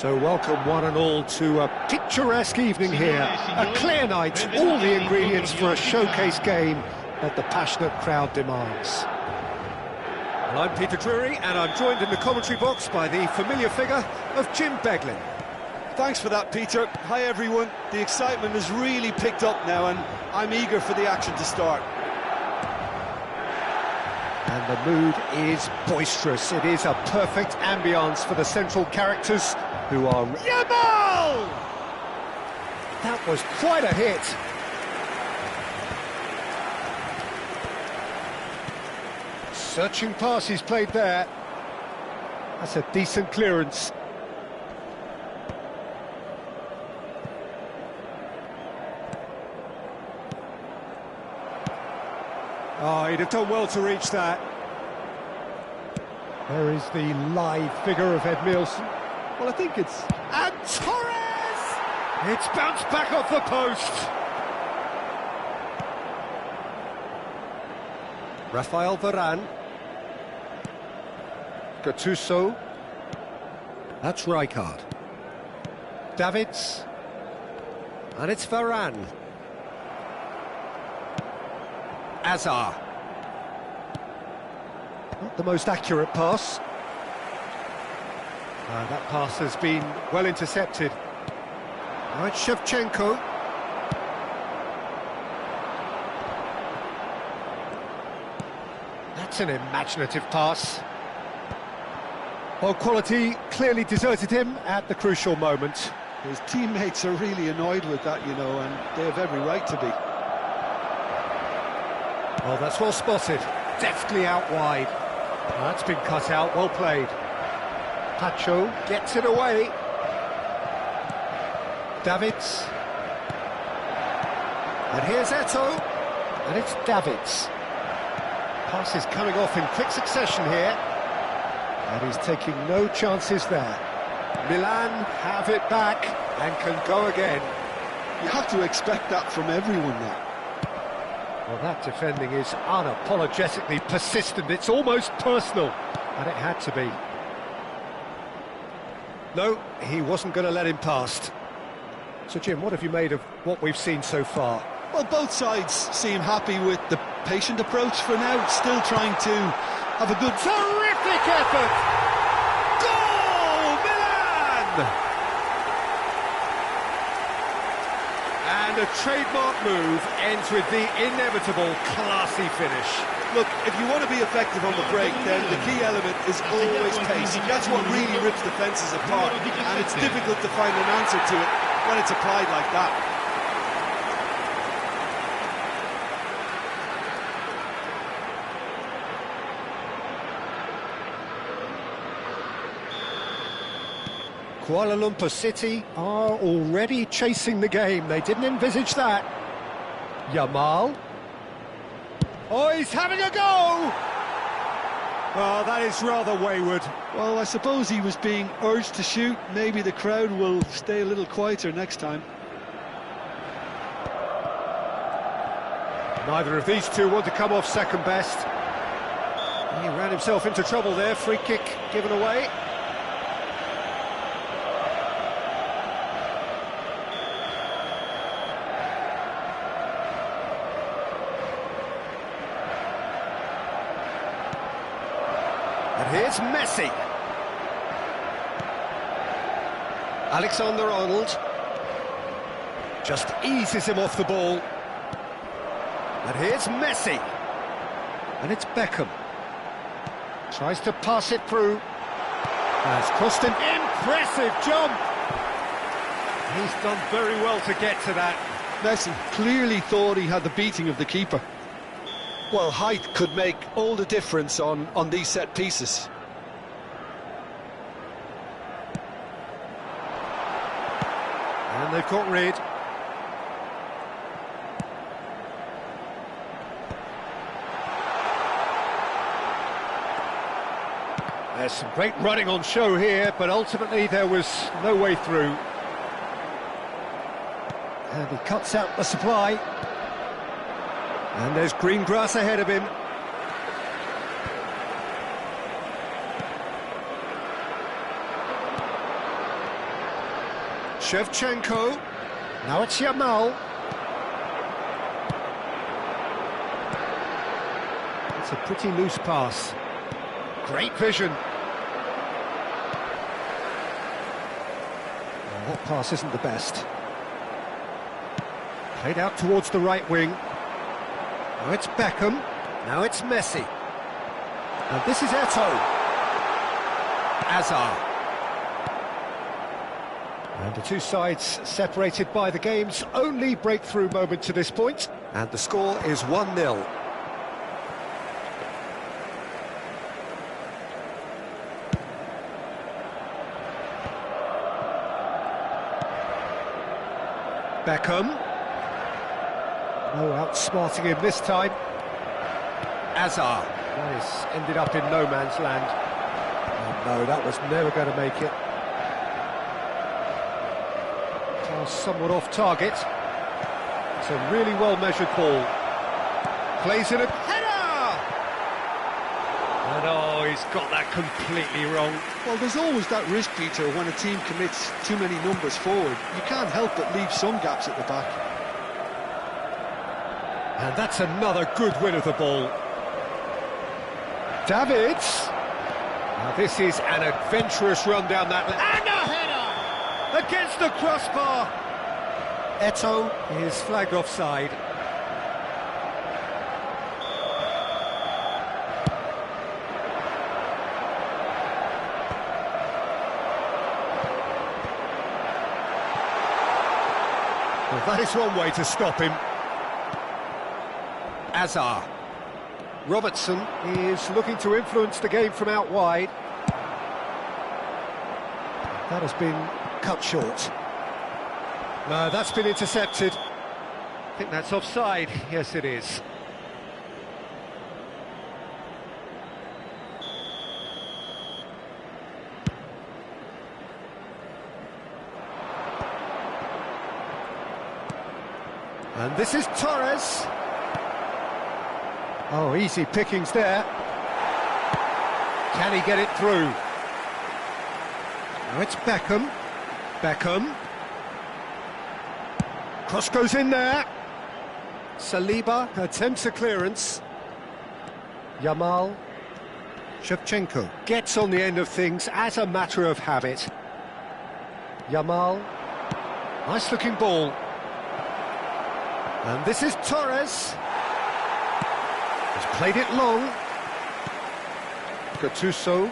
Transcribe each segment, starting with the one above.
So welcome one and all to a picturesque evening here, a clear night, all the ingredients for a showcase game that the passionate crowd demands. And I'm Peter Drury, and I'm joined in the commentary box by the familiar figure of Jim Beglin. Thanks for that, Peter. Hi everyone, the excitement has really picked up now and I'm eager for the action to start. And the mood is boisterous. It is a perfect ambience for the central characters who are... Yamal! That was quite a hit. Searching pass he's played there. That's a decent clearance. Oh, he'd have done well to reach that. There is the live figure of Edmilson. Well, I think it's... And Torres! It's bounced back off the post. Rafael Varane. Gattuso. That's Rijkaard. Davids. And it's Varane. Azar. Not the most accurate pass. That pass has been well intercepted. Now it's Shevchenko. That's an imaginative pass. Well, quality clearly deserted him at the crucial moment. His teammates are really annoyed with that, you know, and they have every right to be. Oh, that's well spotted. Deftly out wide. Oh, that's been cut out, well played. Pacho gets it away. Davids. And here's Eto'o. And it's Davids. Pass is coming off in quick succession here. And he's taking no chances there. Milan have it back and can go again. You have to expect that from everyone now. Well, that defending is unapologetically persistent. It's almost personal, and it had to be. No, he wasn't going to let him past. So, Jim, what have you made of what we've seen so far? Well, both sides seem happy with the patient approach for now, still trying to have a good... Terrific effort! Goal, Milan! And a trademark move ends with the inevitable classy finish. Look, if you want to be effective on the break, then the key element is always pace. That's what really rips defences apart, and it's difficult to find an answer to it when it's applied like that. Kuala Lumpur City are already chasing the game. They didn't envisage that. Yamal. Oh, he's having a go! Oh, that is rather wayward. Well, I suppose he was being urged to shoot. Maybe the crowd will stay a little quieter next time. Neither of these two want to come off second best. He ran himself into trouble there. Free kick given away. And here's Messi. Alexander-Arnold just eases him off the ball. And here's Messi. And it's Beckham. Tries to pass it through. Has crossed him. Impressive jump. He's done very well to get to that. Messi clearly thought he had the beating of the keeper. Well, height could make all the difference on these set pieces. And they've got rid. There's some great running on show here, but ultimately there was no way through. And he cuts out the supply. And there's green grass ahead of him. Shevchenko. Now it's Yamal. It's a pretty loose pass. Great vision. Well, that pass isn't the best. Played out towards the right wing. Now it's Beckham. Now it's Messi. And this is Eto'o. Azar. And the two sides separated by the game's only breakthrough moment to this point. And the score is 1-0. Beckham. No outsmarting him this time. Azar. Nice. Ended up in no man's land. Oh no, that was never going to make it. Somewhat off target. It's a really well-measured ball. Plays in a header! And oh, he's got that completely wrong. Well, there's always that risk, Peter, when a team commits too many numbers forward. You can't help but leave some gaps at the back. And that's another good win of the ball. Davids. Now this is an adventurous run down that... And a header! Against the crossbar. Eto'o is flagged offside. Well, that is one way to stop him. Azar. Robertson is looking to influence the game from out wide. That has been cut short. No, that's been intercepted. I think that's offside. Yes, it is. And this is Torres. Oh, easy pickings there. Can he get it through? Now it's Beckham. Beckham. Cross goes in there. Saliba attempts a clearance. Yamal. Shevchenko gets on the end of things as a matter of habit. Yamal. Nice looking ball. And this is Torres. He's played it long. Gattuso.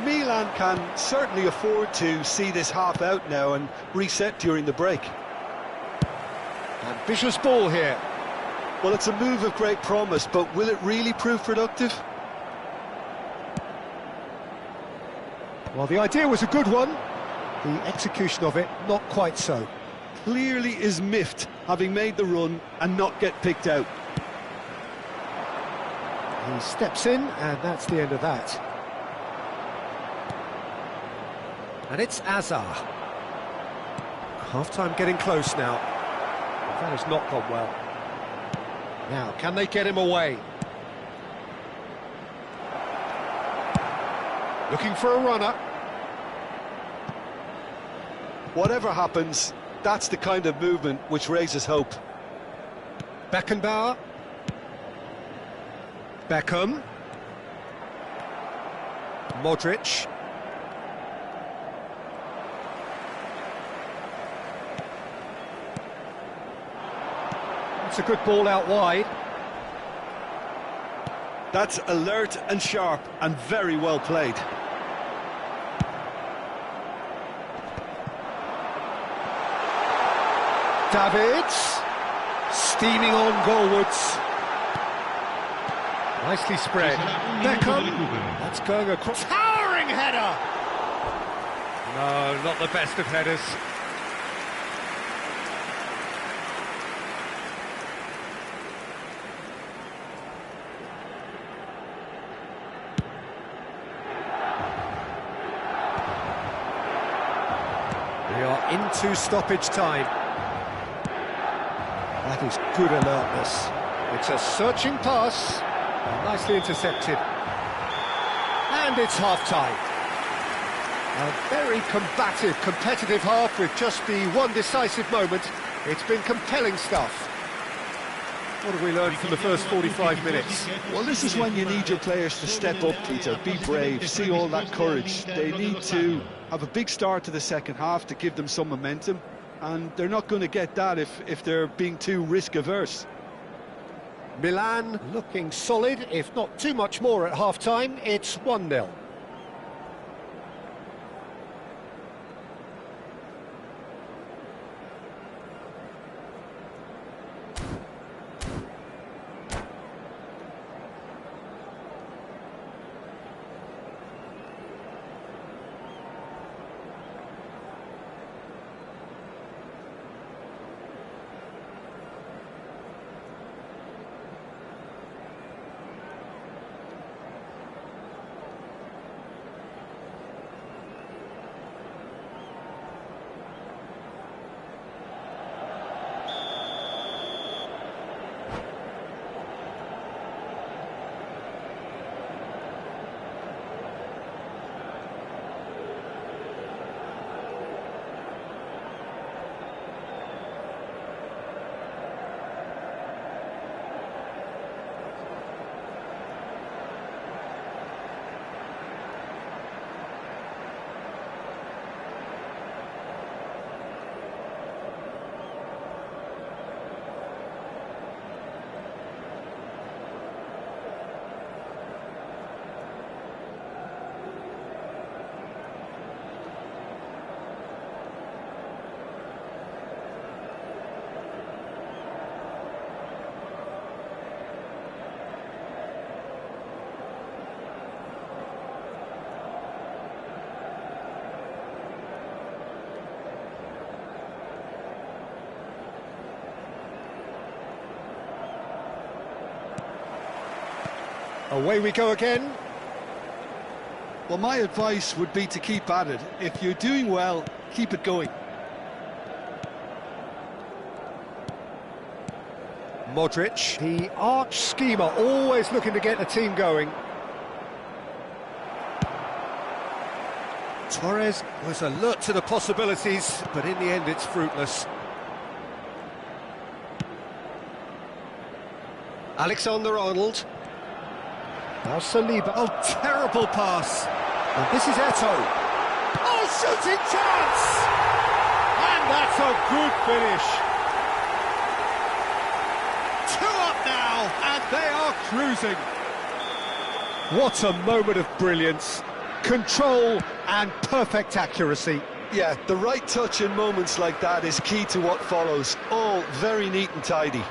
Milan can certainly afford to see this half out now and reset during the break. Ambitious ball here. Well, it's a move of great promise, but will it really prove productive? Well, the idea was a good one. The execution of it, not quite so. Clearly is miffed, having made the run and not get picked out. He steps in, and that's the end of that. And it's Azar. Half-time getting close now. That has not gone well. Now, can they get him away? Looking for a runner. Whatever happens, that's the kind of movement which raises hope. Beckenbauer. Beckham. Modric. It's a good ball out wide. That's alert and sharp and very well played. Davids. Steaming on goalwards. Nicely spread. Beckham. That's going across. Towering header! No, not the best of headers. We are into stoppage time. That is good alertness. It's a searching pass. Nicely intercepted. And it's half-time. A very combative, competitive half with just the one decisive moment. It's been compelling stuff. What have we learned from the first 45 minutes? Well, this is when you need your players to step up, Peter, be brave, see all that courage. They need to have a big start to the second half to give them some momentum, and they're not going to get that if they're being too risk-averse. Milan looking solid, if not too much more at half-time. It's 1-0. Away we go again. Well, my advice would be to keep at it. If you're doing well, keep it going. Modric, the arch schemer, always looking to get the team going. Torres was alert to the possibilities, but in the end it's fruitless. Alexander-Arnold. Now Saliba. Oh, terrible pass. And this is Eto'o. Oh, shooting chance! And that's a good finish. 2 up now, and they are cruising. What a moment of brilliance. Control and perfect accuracy. Yeah, the right touch in moments like that is key to what follows. All very neat and tidy.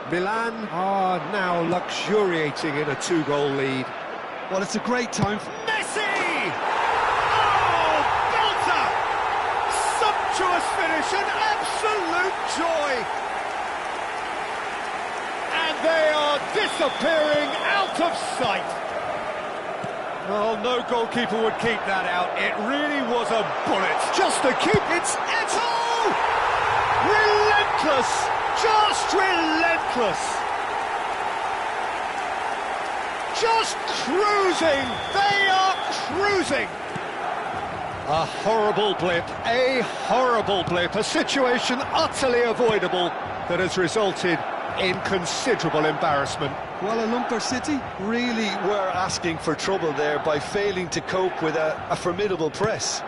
Milan are now luxuriating in a 2-goal lead. Well, it's a great time for Messi! Oh, belter! Sumptuous finish, an absolute joy! And they are disappearing out of sight. Oh, no goalkeeper would keep that out. It really was a bullet. Just to keep it's Eto'o! Relentless! Just relentless! Just cruising! They are cruising! A horrible blip, a situation utterly avoidable that has resulted in considerable embarrassment. Kuala Lumpur City really were asking for trouble there by failing to cope with a formidable press.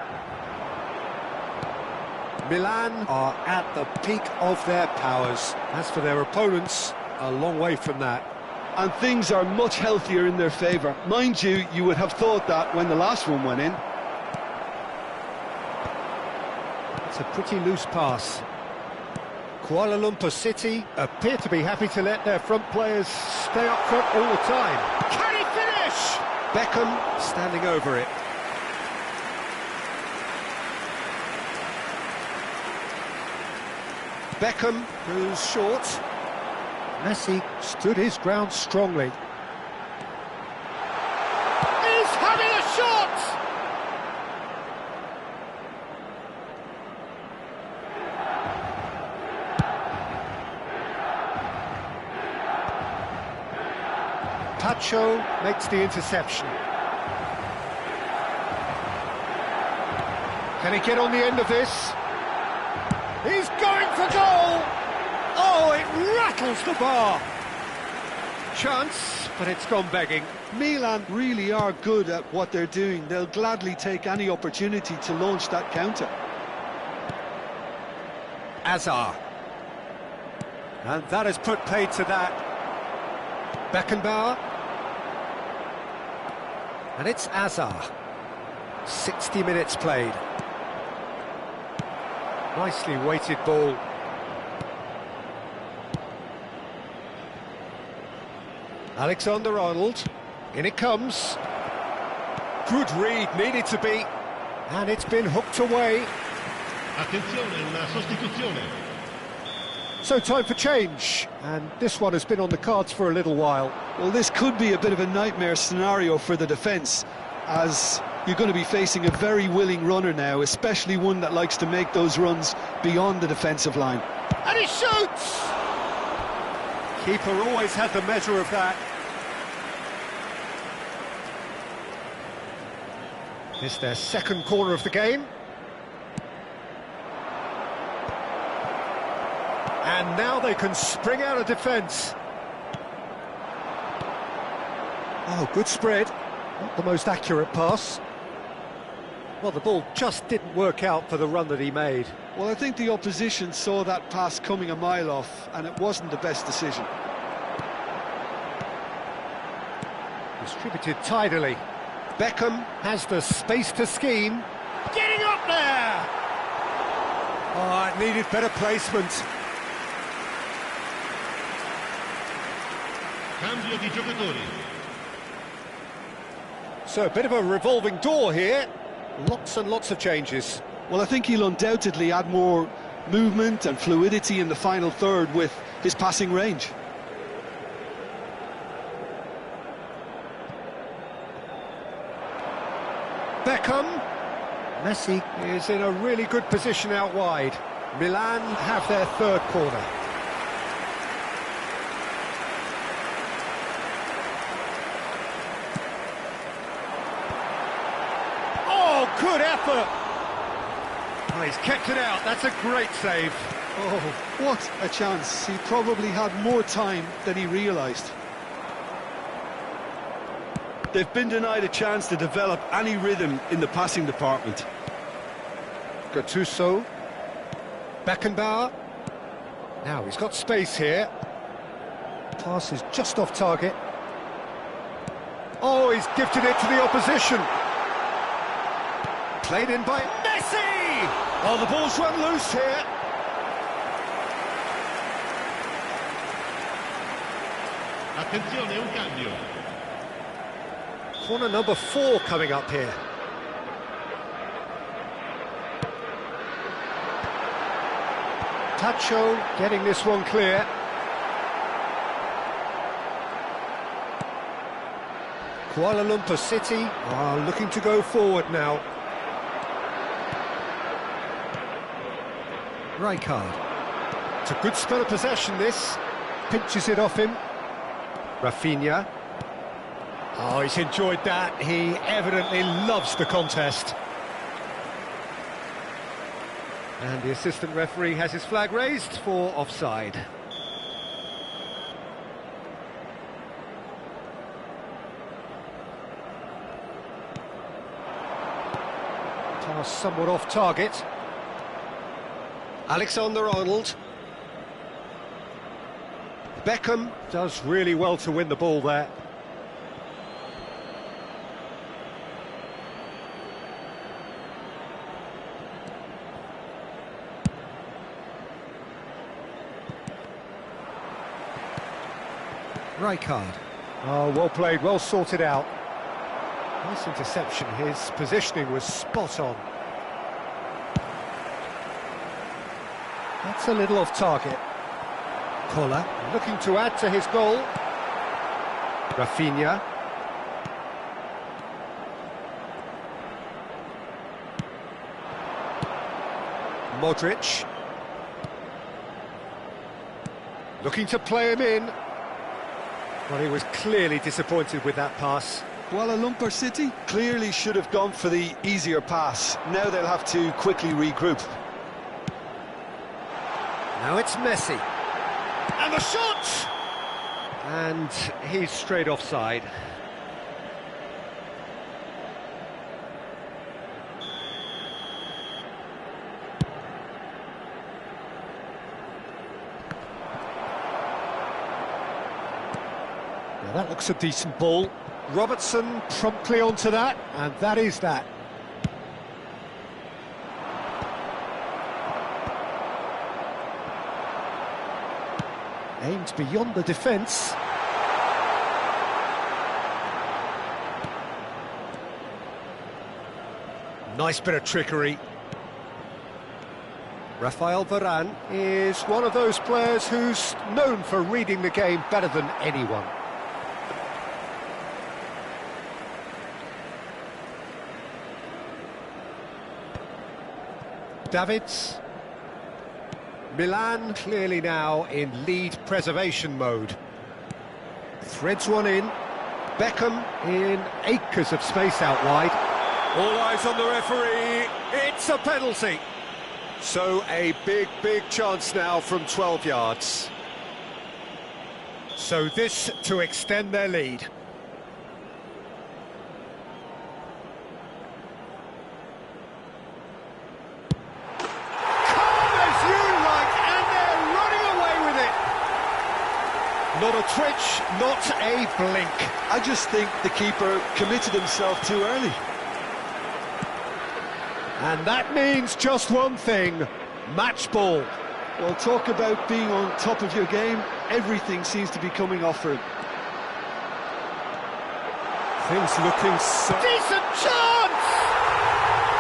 Milan are at the peak of their powers. As for their opponents, a long way from that. And things are much healthier in their favour. Mind you, you would have thought that when the last one went in. It's a pretty loose pass. Kuala Lumpur City appear to be happy to let their front players stay up front all the time. Can he finish? Beckham standing over it. Beckham goes short. Messi stood his ground strongly. He's having a shot! Pacho makes the interception. Can he get on the end of this? He's going for goal! Oh, it rattles the bar! Chance, but it's gone begging. Milan really are good at what they're doing. They'll gladly take any opportunity to launch that counter. Azar. And that has put paid to that. Beckenbauer. And it's Azar. 60 minutes played. Nicely weighted ball. Alexander-Arnold. In it comes. Good read, needed to be. And it's been hooked away. Attenzione, una sostituzione. So time for change. And this one has been on the cards for a little while. Well, this could be a bit of a nightmare scenario for the defence, as you're going to be facing a very willing runner now, especially one that likes to make those runs beyond the defensive line. And he shoots! Keeper always had the measure of that. It's their second corner of the game. And now they can spring out of defence. Oh, good spread. Not the most accurate pass. Well, the ball just didn't work out for the run that he made. Well, I think the opposition saw that pass coming a mile off, and it wasn't the best decision. Distributed tidily. Beckham has the space to scheme. Getting up there! Oh, it needed better placement. Cambio di giocatori. So a bit of a revolving door here. Lots and lots of changes. Well, I think he'll undoubtedly add more movement and fluidity in the final third with his passing range. Beckham. Messi is in a really good position out wide. Milan have their third corner. Oh, good effort! Oh, he's kept it out. That's a great save. Oh, what a chance. He probably had more time than he realised. They've been denied a chance to develop any rhythm in the passing department. Gattuso. Beckenbauer. Now he's got space here. Pass is just off target. Oh, he's gifted it to the opposition. Played in by Messi! Oh, the ball's run loose here. Attenzione, un cambio. Corner number 4 coming up here. Tacho getting this one clear. Kuala Lumpur City are looking to go forward now. Rijkaard. It's a good spell of possession, this. Pinches it off him. Rafinha. Oh, he's enjoyed that. He evidently loves the contest. And the assistant referee has his flag raised for offside. Pass somewhat off target. Alexander-Arnold. Beckham does really well to win the ball there. Rijkaard. Oh, well played, well sorted out. Nice interception, his positioning was spot on. That's a little off target. Koller looking to add to his goal. Rafinha. Modric. Looking to play him in. Well, he was clearly disappointed with that pass. Kuala Lumpur City clearly should have gone for the easier pass. Now they'll have to quickly regroup. Now it's Messi. And the shot! And he's straight offside. Now that looks a decent ball. Robertson promptly onto that, and that is that. Aimed beyond the defence. Nice bit of trickery. Rafael Varane is one of those players who's known for reading the game better than anyone. Davids. Milan clearly now in lead preservation mode. Threads one in. Beckham in acres of space out wide. All eyes on the referee. It's a penalty. So a big chance now from 12 yards. So this to extend their lead. Not a twitch, not a blink. I just think the keeper committed himself too early. And that means just one thing, match ball. Well, talk about being on top of your game. Everything seems to be coming off for him. Things looking so... Decent chance!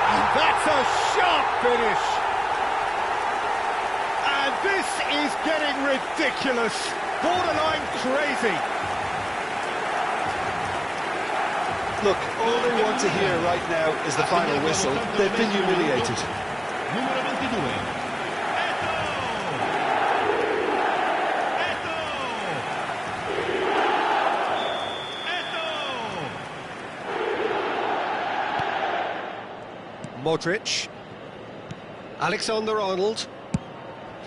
And that's a sharp finish. And this is getting ridiculous. Borderline crazy. Look, all they want to hear right now is the final whistle. They've been humiliated. Numero 22. Modric. Alexander-Arnold.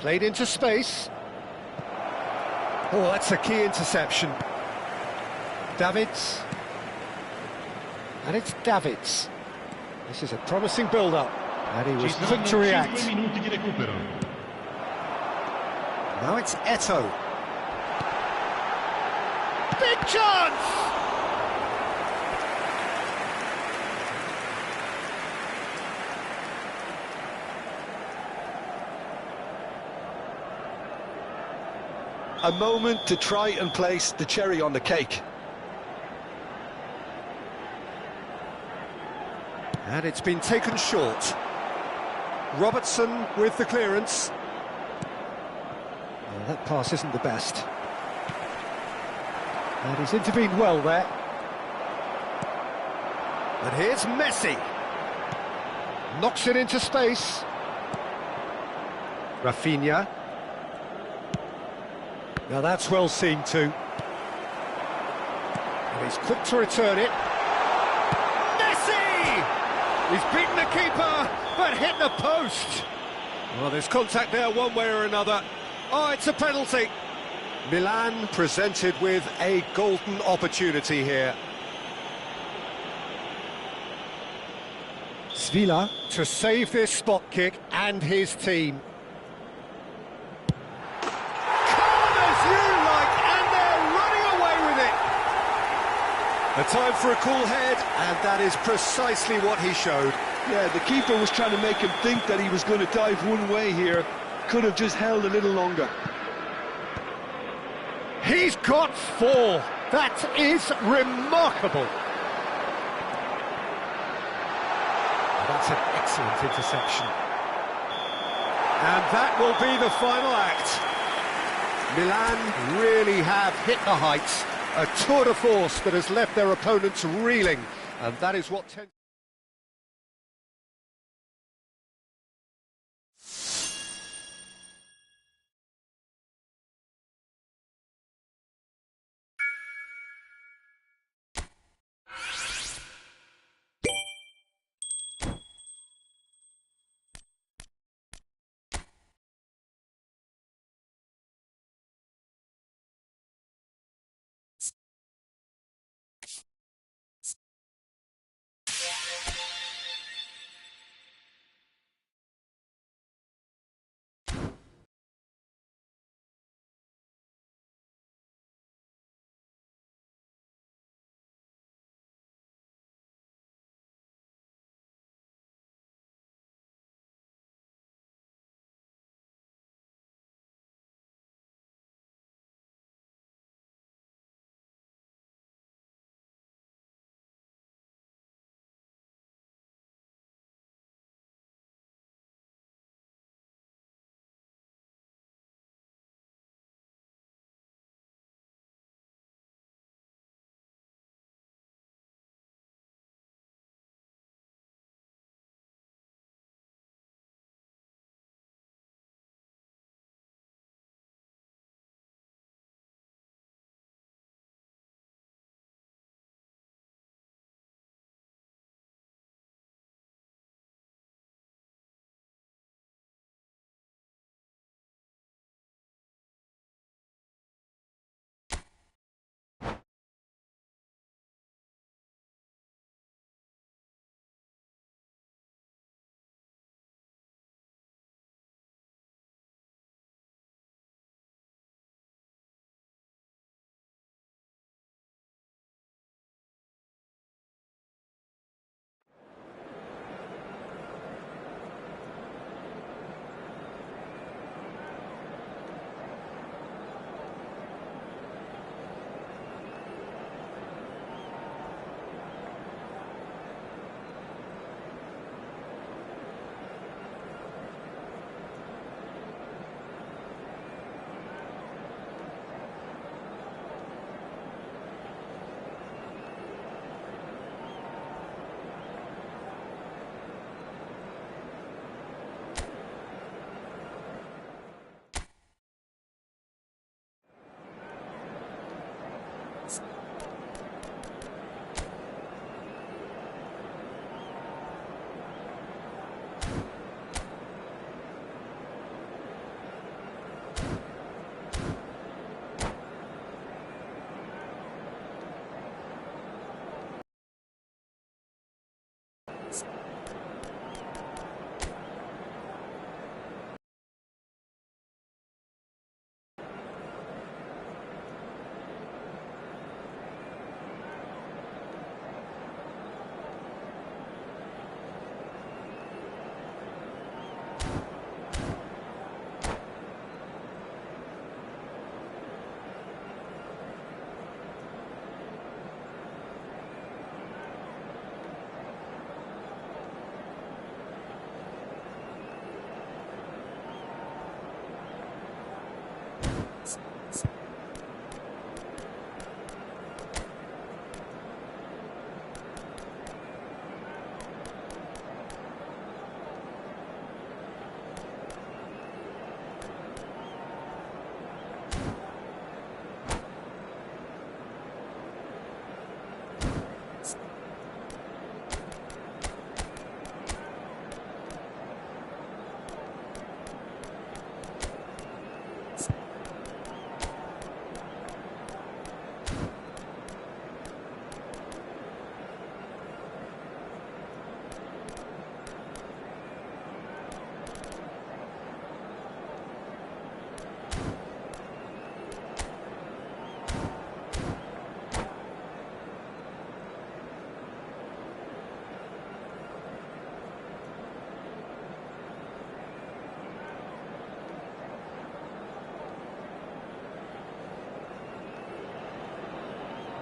Played into space. Oh, that's a key interception. Davids. And it's Davids. This is a promising build-up. And he was quick to react. Now it's Eto'o. Big chance! A moment to try and place the cherry on the cake. And it's been taken short. Robertson with the clearance. Well, that pass isn't the best. And he's intervened well there. And here's Messi. Knocks it into space. Rafinha. Now that's well seen too. And he's quick to return it. Messi! He's beaten the keeper, but hit the post. Well, there's contact there one way or another. Oh, it's a penalty. Milan presented with a golden opportunity here. Svila to save this spot kick and his team. A time for a cool head, and that is precisely what he showed. Yeah, the keeper was trying to make him think that he was going to dive one way here. Could have just held a little longer. He's got 4. That is remarkable. That's an excellent interception. And that will be the final act. Milan really have hit the heights. A tour de force that has left their opponents reeling, and that is what tends...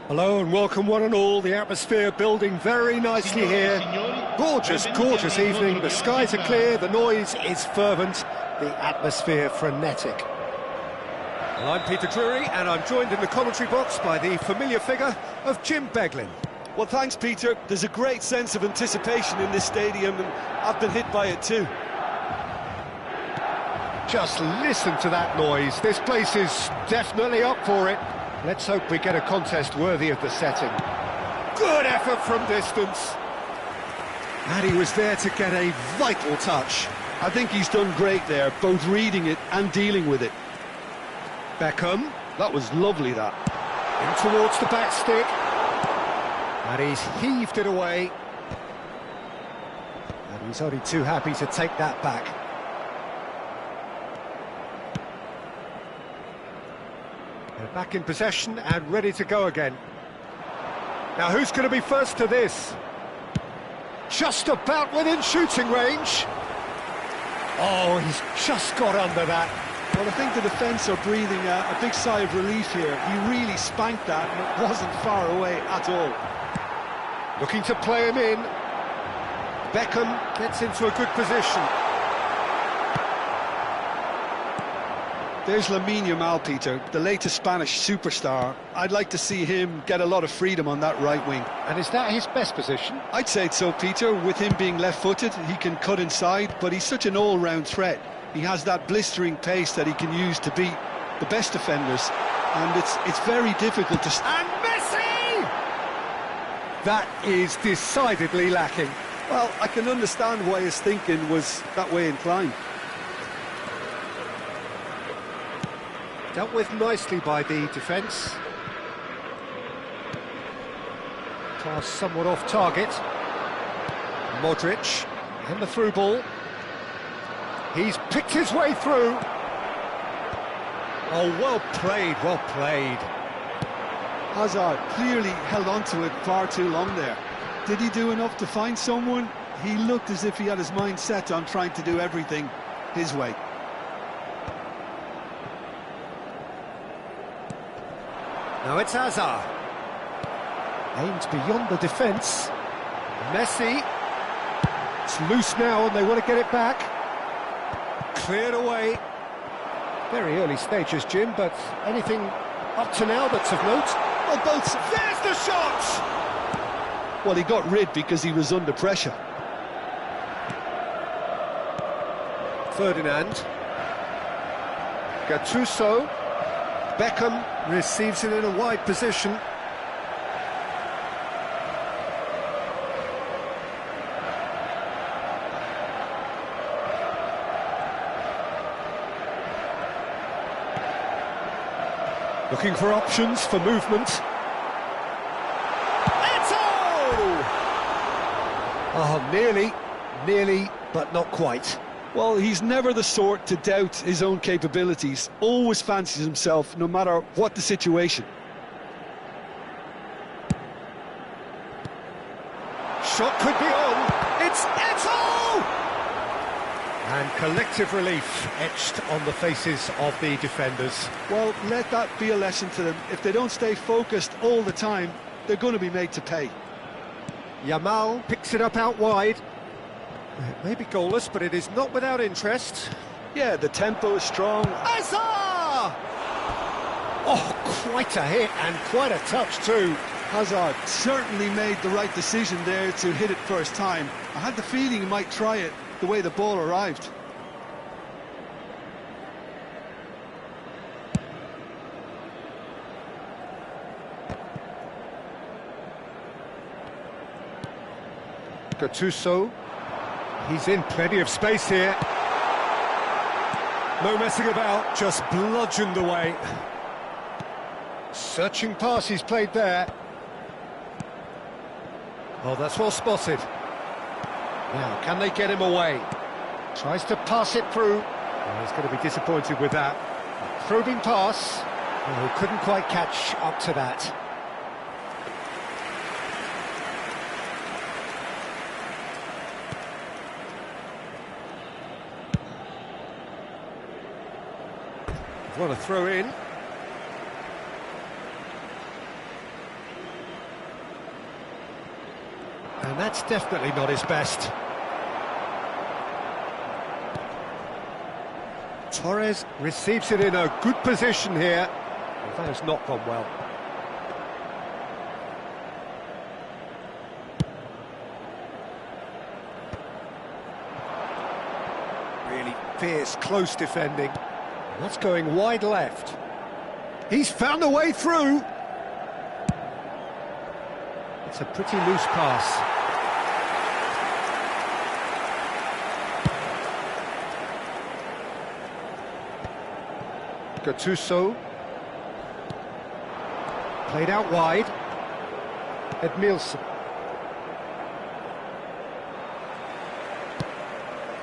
Hello and welcome one and all. The atmosphere building very nicely here. Gorgeous, gorgeous evening. The skies are clear, the noise is fervent, the atmosphere frenetic. Well, I'm Peter Drury and I'm joined in the commentary box by the familiar figure of Jim Beglin. Well, thanks, Peter. There's a great sense of anticipation in this stadium, and I've been hit by it too. Just listen to that noise. This place is definitely up for it. Let's hope we get a contest worthy of the setting. Good effort from distance. And he was there to get a vital touch. I think he's done great there, both reading it and dealing with it. Beckham. That was lovely, that. In towards the back stick. And he's heaved it away. And he's only too happy to take that back. They're back in possession and ready to go again. Now who's going to be first to this? Just about within shooting range. Oh, he's just got under that. Well, I think the defence are breathing a big sigh of relief here. He really spanked that, and it wasn't far away at all. Looking to play him in. Beckham gets into a good position. There's Lamine Yamal, Peter, the latest Spanish superstar. I'd like to see him get a lot of freedom on that right wing. And is that his best position? I'd say so, Peter. With him being left-footed, he can cut inside, but he's such an all-round threat. He has that blistering pace that he can use to beat the best defenders, and it's very difficult to... And Messi! That is decidedly lacking. Well, I can understand why his thinking was that way inclined. Dealt with nicely by the defence. Pass somewhat off target. Modric, and the through ball. He's picked his way through. Oh, well played, well played. Hazard clearly held on to it far too long there. Did he do enough to find someone? He looked as if he had his mind set on trying to do everything his way. Now it's Hazard. Aimed beyond the defence. Messi. It's loose now and they want to get it back. Cleared away. Very early stages, Jim, but anything up to now that's of note? Well, both... There's the shot! Well, he got rid because he was under pressure. Ferdinand. Gattuso. Beckham receives it in a wide position. Looking for options for movement. Eto'o! Oh, nearly, but not quite. Well, he's never the sort to doubt his own capabilities. Always fancies himself, no matter what the situation. Shot could be on. It's Eto'o! And collective relief etched on the faces of the defenders. Well, let that be a lesson to them. If they don't stay focused all the time, they're going to be made to pay. Yamal picks it up out wide. It may be goalless, but it is not without interest. Yeah, the tempo is strong. Hazard! Oh, quite a hit and quite a touch too. Hazard certainly made the right decision there to hit it first time. I had the feeling he might try it the way the ball arrived. Gattuso. He's in plenty of space here. No messing about, just bludgeoned away. Searching pass he's played there. Oh, that's well spotted. Now, can they get him away? Tries to pass it through. Oh, he's going to be disappointed with that. Probing pass. Oh, couldn't quite catch up to that. Want to throw in. And that's definitely not his best. Torres receives it in a good position here. Well, that has not gone well. Really fierce, close defending. That's going wide left. He's found a way through. It's a pretty loose pass. Gattuso. Played out wide. Edmilson.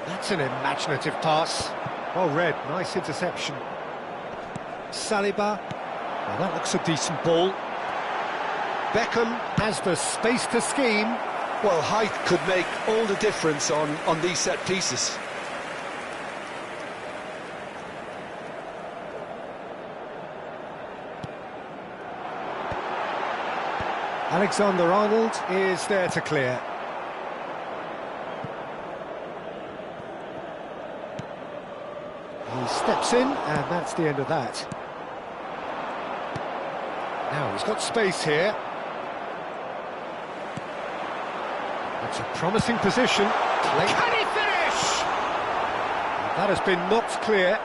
That's an imaginative pass. Well read, nice interception. Saliba. Well, that looks a decent ball. Beckham has the space to scheme. Well, height could make all the difference on these set pieces. Alexander-Arnold is there to clear. He steps in, and that's the end of that. Now he's got space here. That's a promising position. Can he finish? That has been knocked clear.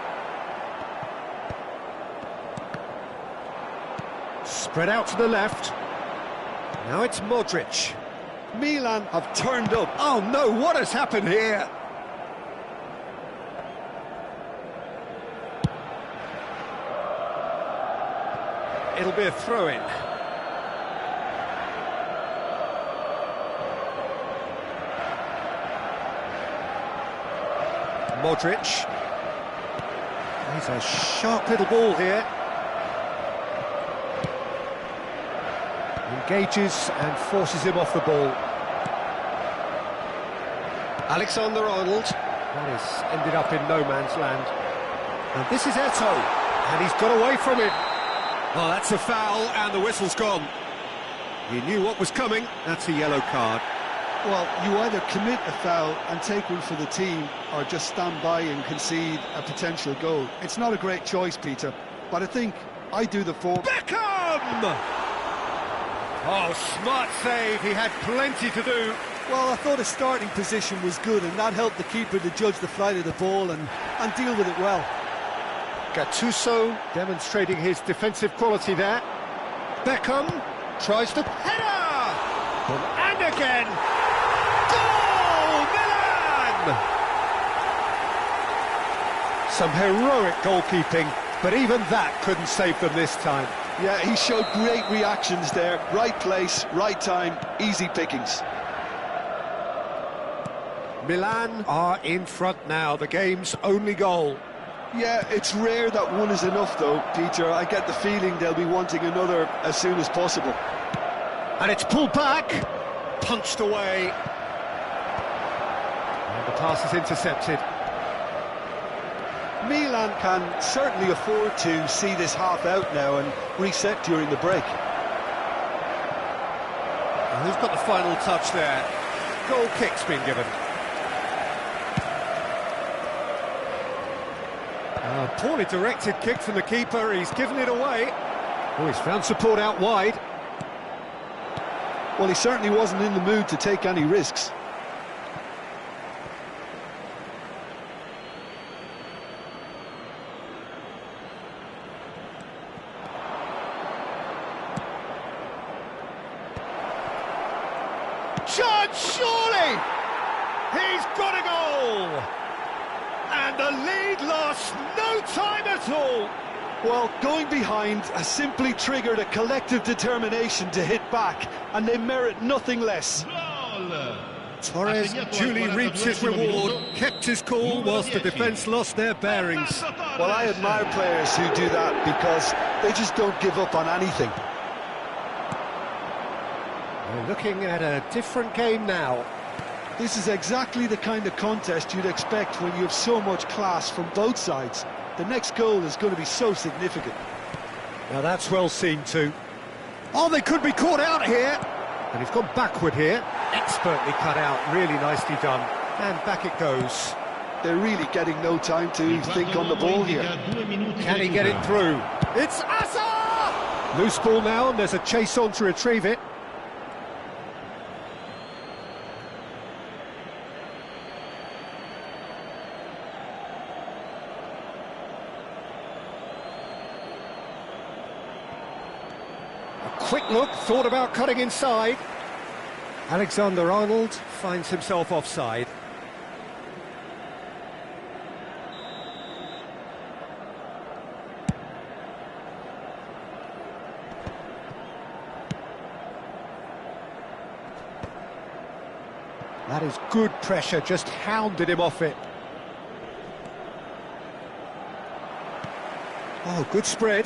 Spread out to the left. Now it's Modric. Milan have turned up. Oh no, what has happened here? It'll be a throw-in. Modric. He's a sharp little ball here. Engages and forces him off the ball. Alexander-Arnold. That has ended up in no man's land. And this is Eto'o, and he's got away from it. Oh, that's a foul, and the whistle's gone. He knew what was coming. That's a yellow card. Well, you either commit a foul and take one for the team, or just stand by and concede a potential goal. It's not a great choice, Peter, but I think I do the form. Beckham! Oh, smart save. He had plenty to do. Well, I thought his starting position was good, and that helped the keeper to judge the flight of the ball and deal with it well. Gattuso demonstrating his defensive quality there. Beckham tries to header! And again! Goal! Milan! Some heroic goalkeeping, but even that couldn't save them this time. Yeah, he showed great reactions there. Right place, right time, easy pickings. Milan are in front now, the game's only goal. Yeah, it's rare that one is enough though, Peter. I get the feeling they'll be wanting another as soon as possible. And it's pulled back, punched away. And the pass is intercepted. Milan can certainly afford to see this half out now and reset during the break. And who's got the final touch there? Goal kick's been given. Poorly directed kick from the keeper, he's given it away. Oh, he's found support out wide. Well, he certainly wasn't in the mood to take any risks. Shot, surely! He's got a goal! And the lead lost no time at all. Well, going behind has simply triggered a collective determination to hit back, and they merit nothing less. Torres duly reaps his reward, kept his cool whilst the defence lost their bearings. Well, I admire players who do that because they just don't give up on anything. We're looking at a different game now. This is exactly the kind of contest you'd expect when you have so much class from both sides. The next goal is going to be so significant. Now that's well seen too. Oh, they could be caught out here. And he's gone backward here. Expertly cut out, really nicely done. And back it goes. They're really getting no time to think on the ball here. Can he get it through? It's Asa! Loose ball now, and there's a chase on to retrieve it. A quick look, thought about cutting inside. Alexander-Arnold finds himself offside. That is good pressure, just hounded him off it. Oh, good spread.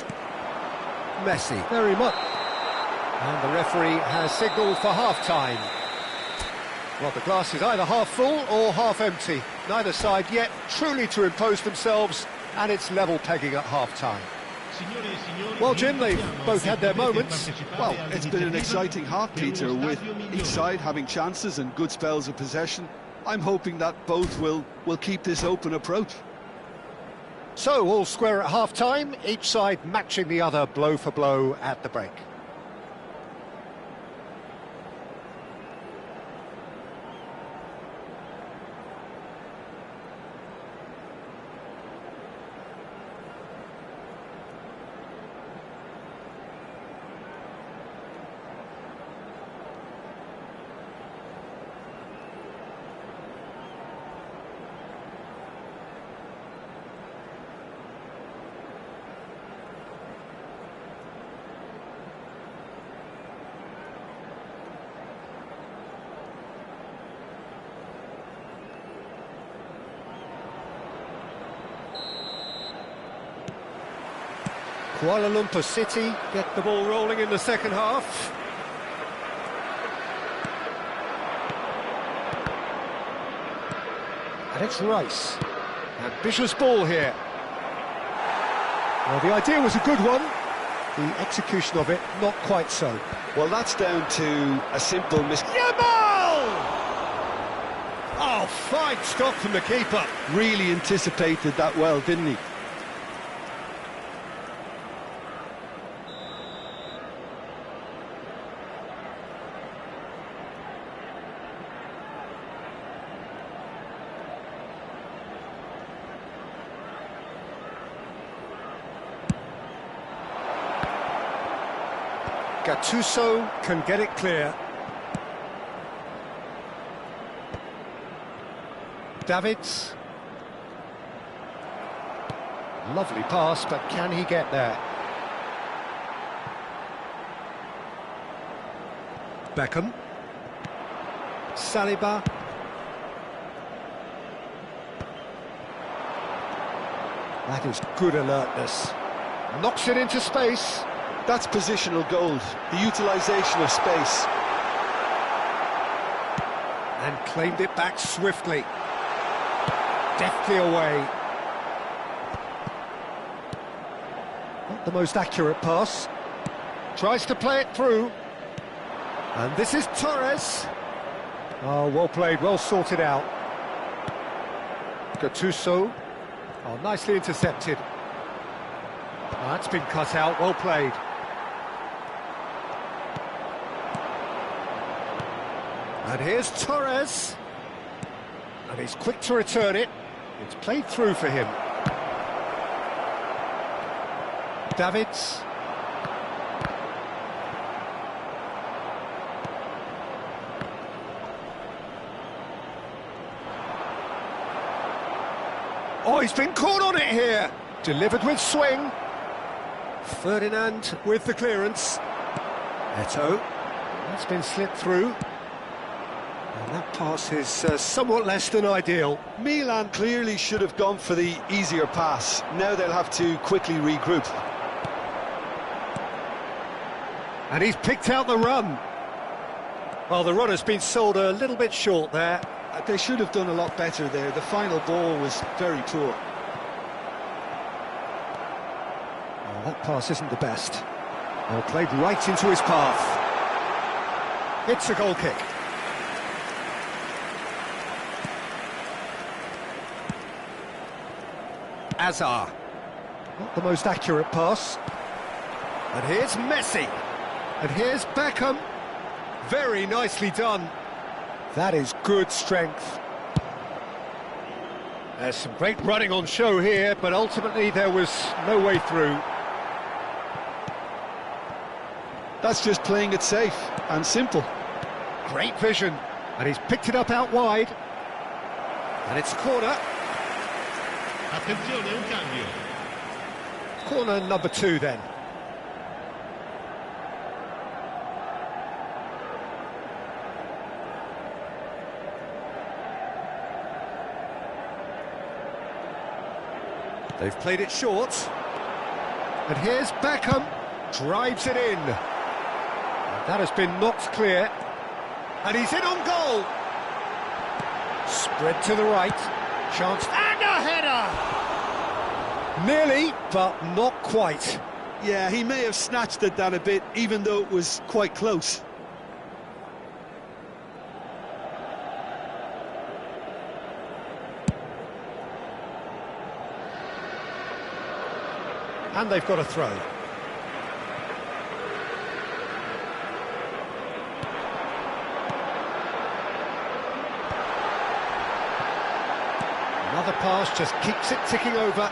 Messi, very much. And the referee has signalled for half-time. Well, the glass is either half full or half empty. Neither side yet truly to impose themselves, and it's level pegging at half-time. Well, Jim, they've both had their moments. Well, it's been an exciting half, Peter, with each side having chances and good spells of possession. I'm hoping that both will keep this open approach. So, all square at half-time, each side matching the other blow for blow at the break. Kuala Lumpur City get the ball rolling in the second half. And it's Rice. Ambitious ball here. Well, the idea was a good one. The execution of it, not quite so. Well, that's down to a simple Yamal! Oh, fine stop from the keeper. Really anticipated that well, didn't he? Gattuso can get it clear. Davids. Lovely pass, but can he get there? Beckham. Saliba. That is good alertness. Knocks it into space. That's positional gold, the utilisation of space. And claimed it back swiftly. Deftly away. Not the most accurate pass. Tries to play it through. And this is Torres. Oh, well played, well sorted out. Gattuso. Oh, nicely intercepted. Oh, that's been cut out, well played. And here's Torres. And he's quick to return it. It's played through for him. Davids. Oh, he's been caught on it here. Delivered with swing. Ferdinand with the clearance. Eto'o. That's been slipped through. And that pass is somewhat less than ideal. Milan clearly should have gone for the easier pass. Now they'll have to quickly regroup. And he's picked out the run. Well, the run has been sold a little bit short there. They should have done a lot better there. The final ball was very poor. Oh, that pass isn't the best. Well, played right into his path. It's a goal kick. Azar. Not the most accurate pass. And here's Messi. And here's Beckham. Very nicely done. That is good strength. There's some great running on show here, but ultimately there was no way through. That's just playing it safe and simple. Great vision. And he's picked it up out wide. And it's corner. Attenzione, un cambio. Corner number 2 then. They've played it short. And here's Beckham. Drives it in. And that has been knocked clear. And he's in on goal. Spread to the right. Chance and a header! Nearly, but not quite. Yeah, he may have snatched at that a bit, even though it was quite close. And they've got a throw. Another pass just keeps it ticking over.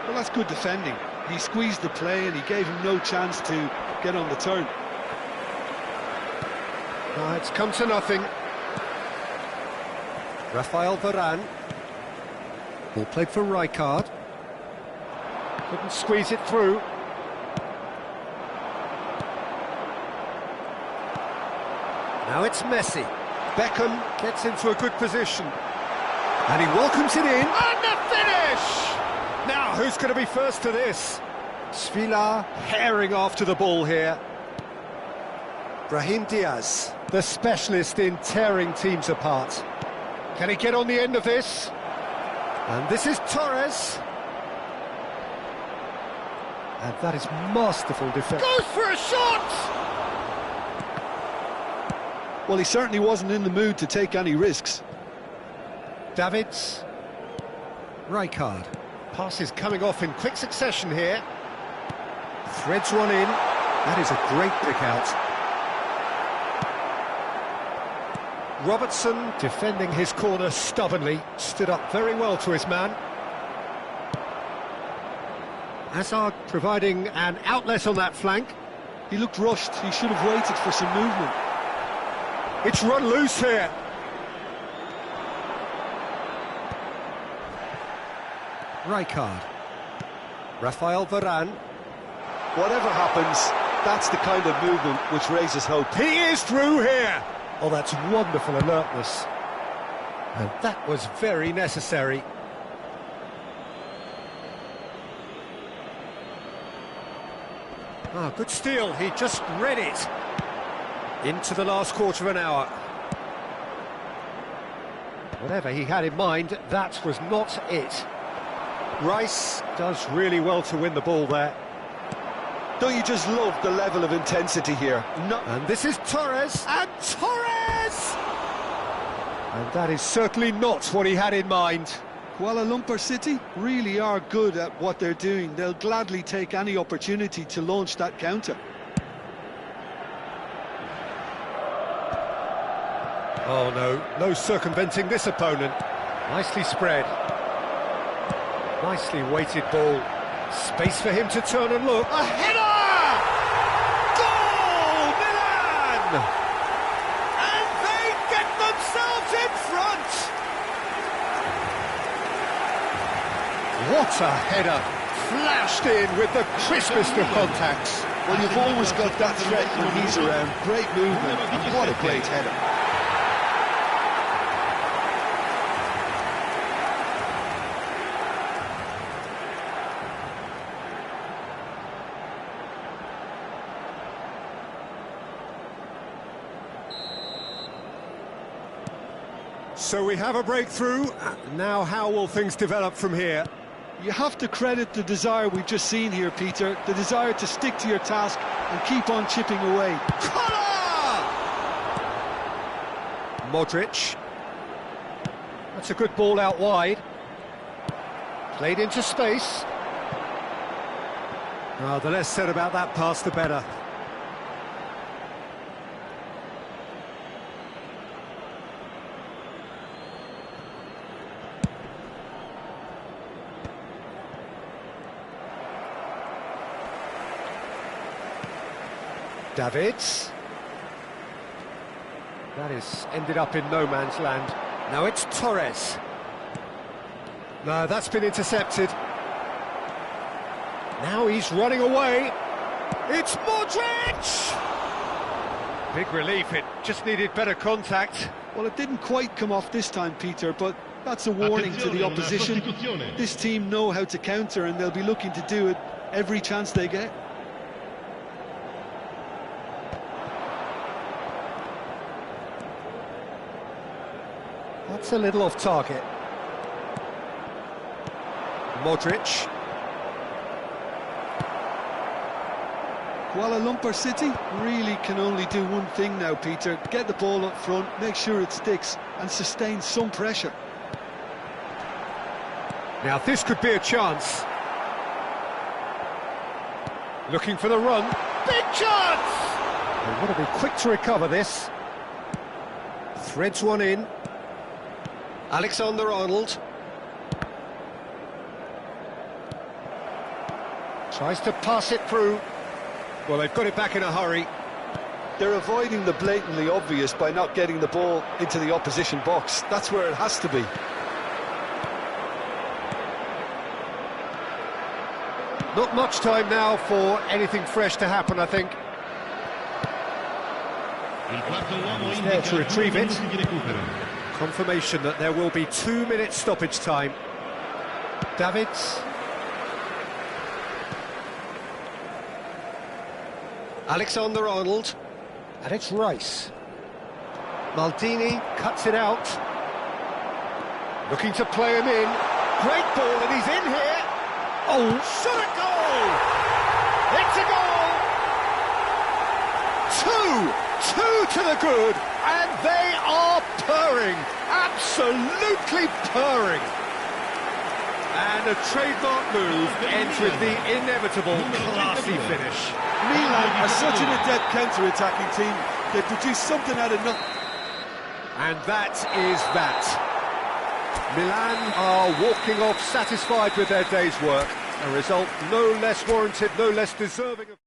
Well, that's good defending. He squeezed the play and he gave him no chance to get on the turn. It's come to nothing. Rafael Varane. Ball played for Rijkaard. Couldn't squeeze it through. Now it's Messi. Beckham gets into a good position. And he welcomes it in. And the finish! Now, who's going to be first to this? Svila herring after the ball here. Brahim Diaz, the specialist in tearing teams apart. Can he get on the end of this? And this is Torres. And that is masterful defence. Goes for a shot! Well, he certainly wasn't in the mood to take any risks. Davids. Rijkaard. Pass is coming off in quick succession here. Threads one in. That is a great pick out. Robertson defending his corner stubbornly. Stood up very well to his man. Hazard providing an outlet on that flank. He looked rushed. He should have waited for some movement. It's run loose here. Rijkaard. Rafael Varane. Whatever happens, that's the kind of movement which raises hope. He is through here. Oh, that's wonderful alertness. And that was very necessary. Ah, good steal. He just read it. Into the last quarter of an hour. Whatever he had in mind, that was not it. Rice does really well to win the ball there. Don't you just love the level of intensity here? No. And this is Torres, and Torres! And that is certainly not what he had in mind. Kuala Lumpur City really are good at what they're doing. They'll gladly take any opportunity to launch that counter. Oh no, no circumventing this opponent. Nicely spread. Nicely weighted ball. Space for him to turn and look. A header! Goal, Milan! And they get themselves in front! What a header! Flashed in with the crispest of contacts. Well, you've always got that threat when he's around. Great movement, and what a great header. So we have a breakthrough. Now how will things develop from here? You have to credit the desire we've just seen here, Peter. The desire to stick to your task and keep on chipping away. Collar! Modric. That's a good ball out wide. Played into space. Oh, the less said about that pass, the better. Davids. That is ended up in no man's land. Now it's Torres. No, that's been intercepted. Now he's running away. It's Modric! Big relief, it just needed better contact. Well, it didn't quite come off this time, Peter, but that's a warning to the opposition. This team know how to counter, and they'll be looking to do it every chance they get. That's a little off target. Modric. Kuala Lumpur City really can only do one thing now, Peter. Get the ball up front, make sure it sticks, and sustain some pressure. Now this could be a chance. Looking for the run. Big chance! They want to be quick to recover this. Threads one in. Alexander-Arnold. Tries to pass it through. Well, they've got it back in a hurry. They're avoiding the blatantly obvious by not getting the ball into the opposition box. That's where it has to be. Not much time now for anything fresh to happen, I think. He's there to retrieve it. Confirmation that there will be 2 minutes stoppage time. Davids. Alexander-Arnold. And it's Rice. Maldini cuts it out. Looking to play him in. Great ball, and he's in here. Oh, shot a goal! It's a goal! Two to the good, and they are purring. Absolutely purring. And a trademark move ends with the inevitable classy finish. Milan are such an adept counter-attacking team. They produce something out of nothing. And that is that. Milan are walking off satisfied with their day's work. A result no less warranted, no less deserving of...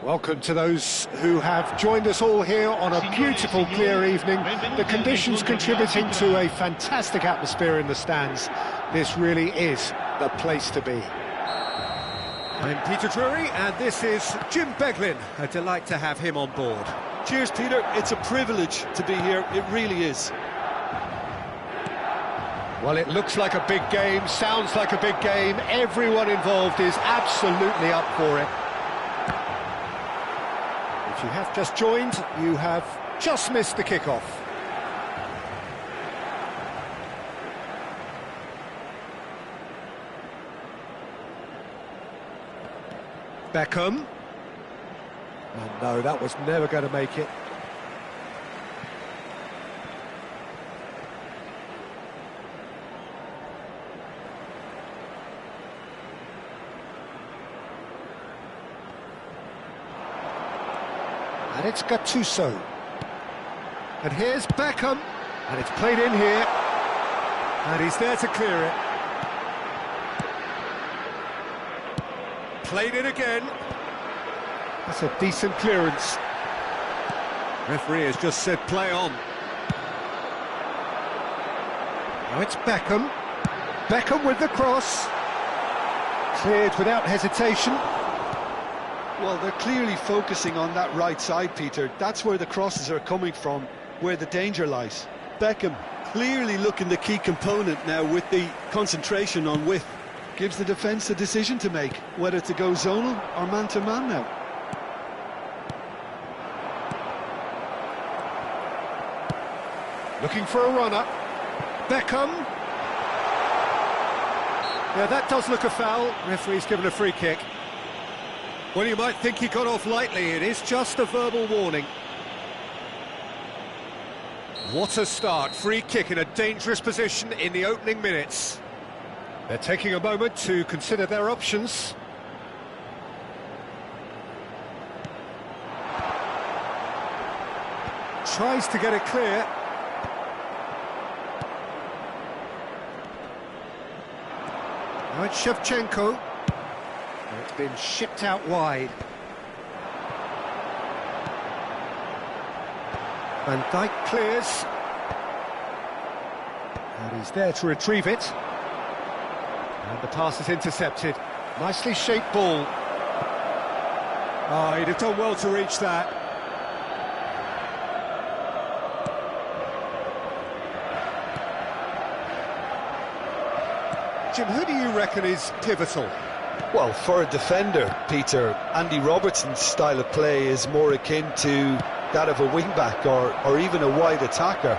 Welcome to those who have joined us all here on a beautiful, clear evening. The conditions contributing to a fantastic atmosphere in the stands. This really is the place to be. I'm Peter Drury, and this is Jim Beglin. A delight to have him on board. Cheers, Peter. It's a privilege to be here. It really is. Well, it looks like a big game, sounds like a big game. Everyone involved is absolutely up for it. If you have just joined, you have just missed the kickoff. Beckham. Oh no, that was never going to make it. And it's Gattuso. And here's Beckham. And it's played in here. And he's there to clear it. Played in again. That's a decent clearance. Referee has just said play on. Now it's Beckham. Beckham with the cross. Cleared without hesitation. Well, they're clearly focusing on that right side, Peter. That's where the crosses are coming from, where the danger lies. Beckham clearly looking the key component now with the concentration on width. Gives the defence a decision to make, whether to go zonal or man-to-man now. Looking for a runner. Beckham. Yeah, that does look a foul. Referee's given a free kick. Well, you might think he got off lightly. It is just a verbal warning. What a start. Free kick in a dangerous position in the opening minutes. They're taking a moment to consider their options. Tries to get it clear. Now it's Shevchenko. It's been shipped out wide. Van Dijk clears. And he's there to retrieve it. And the pass is intercepted. Nicely shaped ball. Oh, he'd have done well to reach that. Jim, who do you reckon is pivotal? Well, for a defender, Peter, Andy Robertson's style of play is more akin to that of a wing-back or even a wide attacker.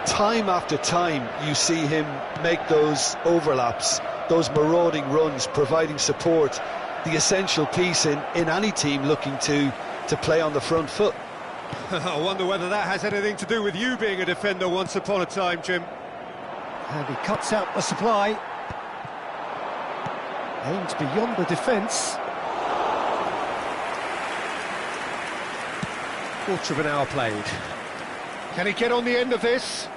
Time after time, you see him make those overlaps, those marauding runs, providing support, the essential piece in any team looking to play on the front foot. I wonder whether that has anything to do with you being a defender once upon a time, Jim. And he cuts out the supply. Aims beyond the defence. Quarter of an hour played. Can he get on the end of this?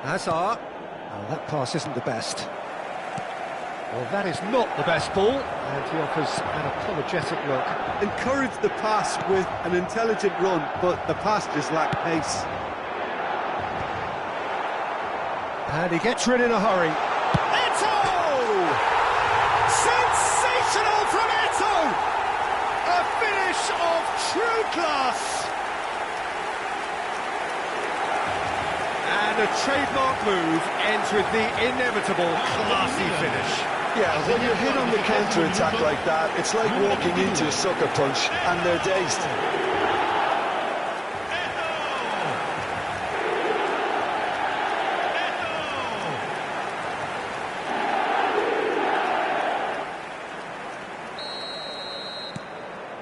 Hazard. Oh, that pass isn't the best. Well, that is not the best ball, and he offers an apologetic look. Encourage the pass with an intelligent run, but the pass just lacked pace. And he gets rid in a hurry. Sensational from Eto'o! A finish of true class! And a trademark move ends with the inevitable classy finish. Yeah, when you're hit on the counter-attack like that, it's like walking into a sucker punch and they're dazed.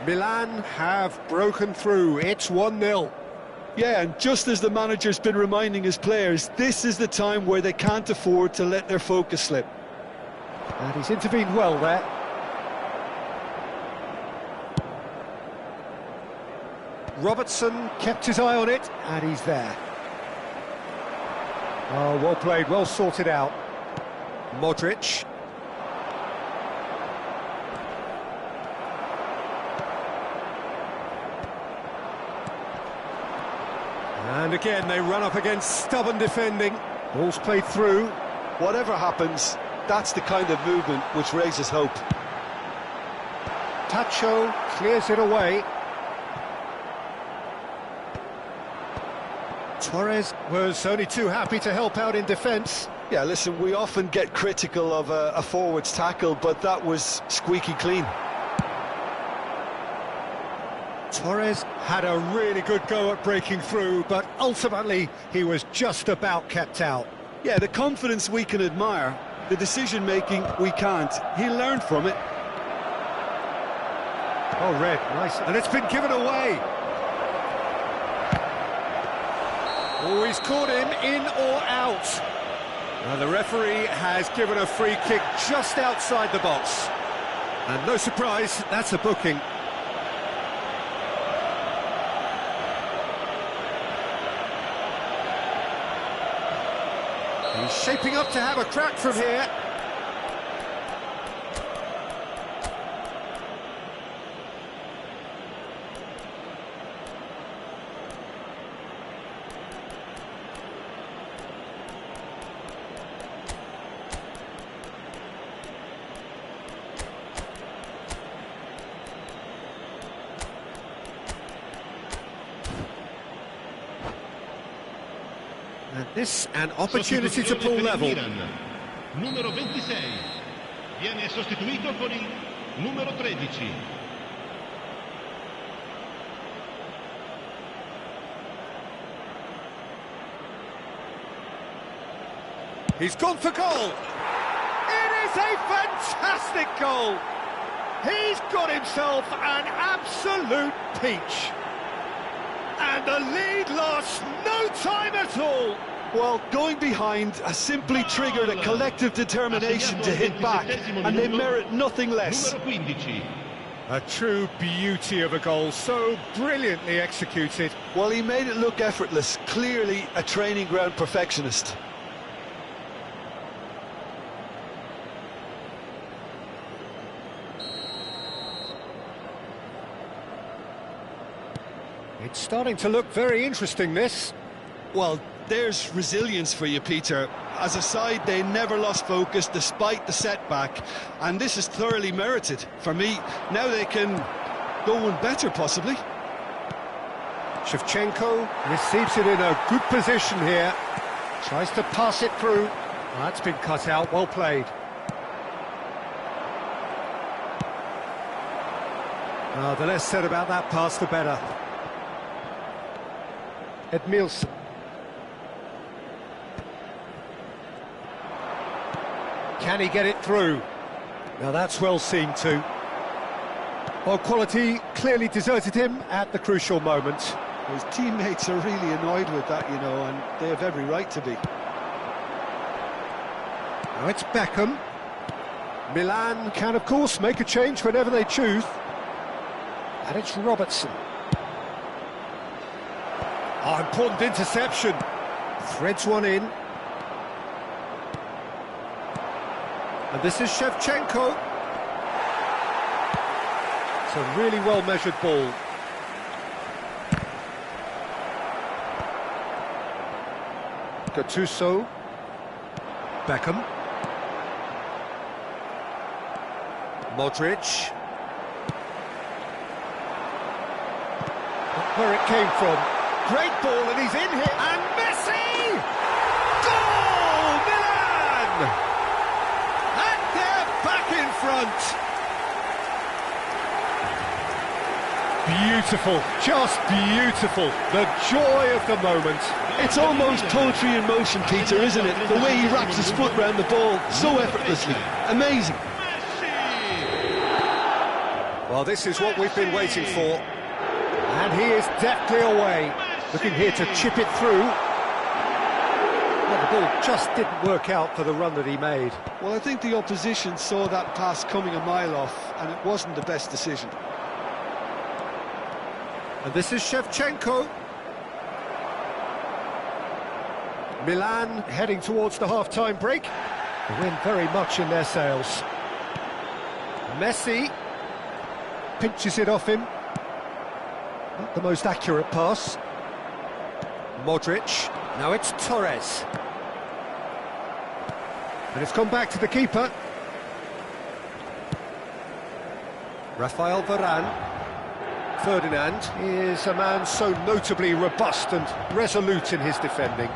Milan have broken through. It's 1-0. Yeah, and just as the manager's been reminding his players, this is the time where they can't afford to let their focus slip. And he's intervened well there. Robertson kept his eye on it, and he's there. Oh, well played, well sorted out. Modric. And again, they run up against stubborn defending. Ball's played through. Whatever happens, that's the kind of movement which raises hope. Tacho clears it away. Torres was only too happy to help out in defence. Yeah, listen, we often get critical of a forward's tackle, but that was squeaky clean. Torres had a really good go at breaking through, but ultimately he was just about kept out. Yeah, the confidence we can admire, the decision-making we can't. He learned from it. Oh, red, nice. And it's been given away. Oh, he's caught him in or out. Now the referee has given a free kick just outside the box. And no surprise, that's a booking. He's shaping up to have a crack from here. And this an opportunity to pull level. Numero 26 viene sostituito con il numero 13. He's gone for goal. It is a fantastic goal. He's got himself an absolute peach. And the lead lost no time at all. Well, going behind has simply triggered a collective determination to hit back, and they merit nothing less. A true beauty of a goal, so brilliantly executed. Well, he made it look effortless, clearly a training ground perfectionist. It's starting to look very interesting, this. Well, there's resilience for you, Peter. As a side, they never lost focus despite the setback, and this is thoroughly merited. For me, now they can go one better, possibly. Shevchenko receives it in a good position here. Tries to pass it through. Well, that's been cut out, well played. The less said about that pass, the better. Edmilson. Can he get it through? Now that's well seen too. Well, quality clearly deserted him at the crucial moment. His teammates are really annoyed with that, you know, and they have every right to be. Now it's Beckham. Milan can, of course, make a change whenever they choose. And it's Robertson. Oh, important interception. Threads one in. And this is Shevchenko. It's a really well-measured ball. Gattuso. Beckham. Modric. Where it came from. Great ball, and he's in here. And Messi! Goal! Milan! And they're back in front. Beautiful, just beautiful. The joy of the moment. It's almost poetry in motion, Peter, isn't it? The way he wraps his foot round the ball so effortlessly. Amazing. Well, this is what we've been waiting for. And he is deftly away. Looking here to chip it through. Well, the ball just didn't work out for the run that he made. Well, I think the opposition saw that pass coming a mile off, and it wasn't the best decision. And this is Shevchenko. Milan heading towards the half-time break. The wind very much in their sails. Messi pinches it off him. Not the most accurate pass. Modric, now it's Torres. And it's gone back to the keeper. Rafael Varane. Ferdinand is a man so notably robust and resolute in his defending.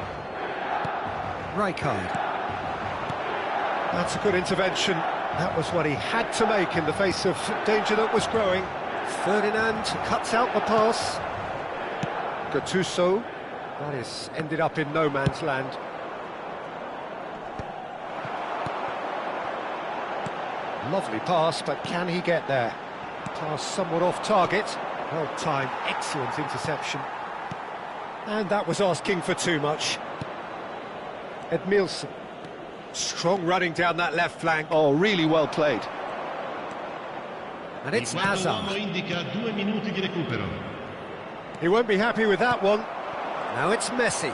Rijkaard. That's a good intervention. That was what he had to make in the face of danger that was growing. Ferdinand cuts out the pass. Gattuso. That is ended up in no man's land. Lovely pass, but can he get there? Pass somewhat off target. Well timed, excellent interception. And that was asking for too much. Edmilson. Strong running down that left flank. Oh, really well played. And it's Hazard. indica 2 minuti di recupero. He won't be happy with that one. Now it's Messi.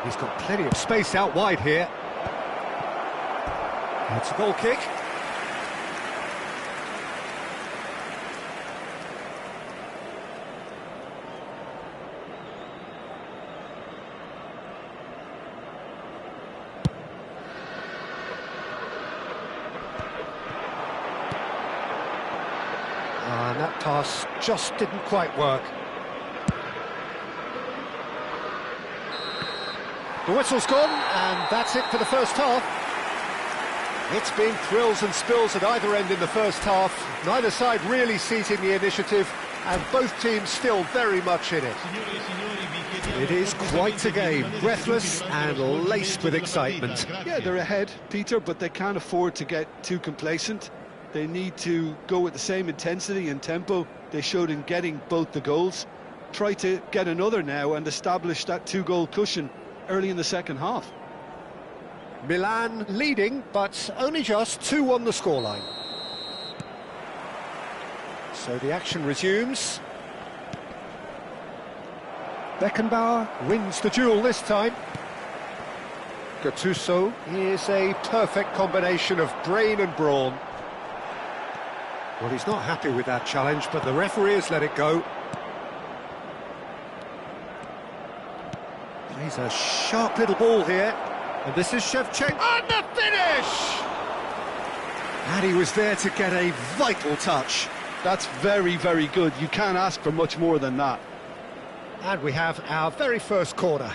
He's got plenty of space out wide here. It's a goal kick. And that pass just didn't quite work. The whistle's gone, and that's it for the first half. It's been thrills and spills at either end in the first half. Neither side really seizing the initiative, and both teams still very much in it. It is quite a game, breathless and laced with excitement. Yeah, they're ahead, Peter, but they can't afford to get too complacent. They need to go with the same intensity and tempo they showed in getting both the goals. Try to get another now and establish that two-goal cushion early in the second half. Milan leading, but only just 2-1 the scoreline. So the action resumes. Beckenbauer wins the duel this time. Gattuso is a perfect combination of brain and brawn. Well, he's not happy with that challenge, but the referee has let it go. Plays a sharp little ball here. And this is Shevchenko. And the finish! And he was there to get a vital touch. That's very, very good. You can't ask for much more than that. And we have our very first corner.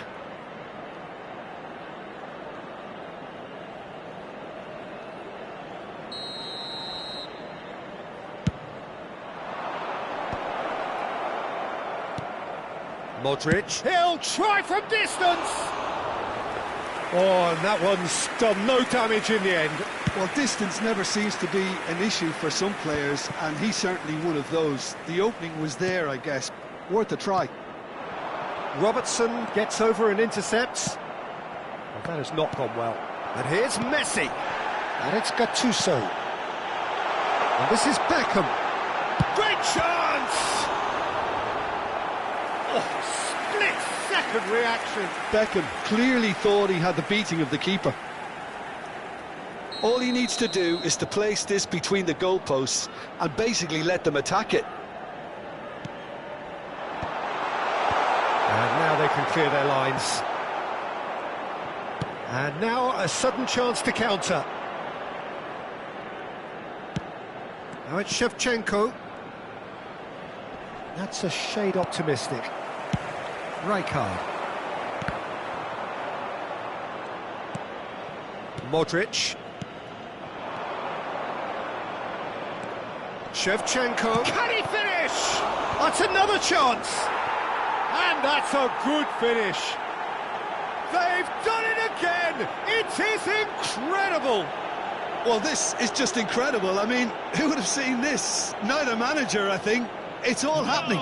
Modric. He'll try from distance! Oh, and that one's done no damage in the end. Well, distance never seems to be an issue for some players, and he's certainly one of those. The opening was there, I guess. Worth a try. Robertson gets over and intercepts. Well, that has not gone well. And here's Messi. And it's Gattuso. And this is Beckham. Great chance! Oh, split-second reaction. Beckham clearly thought he had the beating of the keeper. All he needs to do is to place this between the goalposts and basically let them attack it. And now they can clear their lines. And now a sudden chance to counter. Now it's Shevchenko. That's a shade optimistic. Rijkaard. Modric. Shevchenko. Can he finish? That's another chance. And that's a good finish. They've done it again. It is incredible. Well, this is just incredible. I mean, who would have seen this? Neither manager, I think. It's all happening.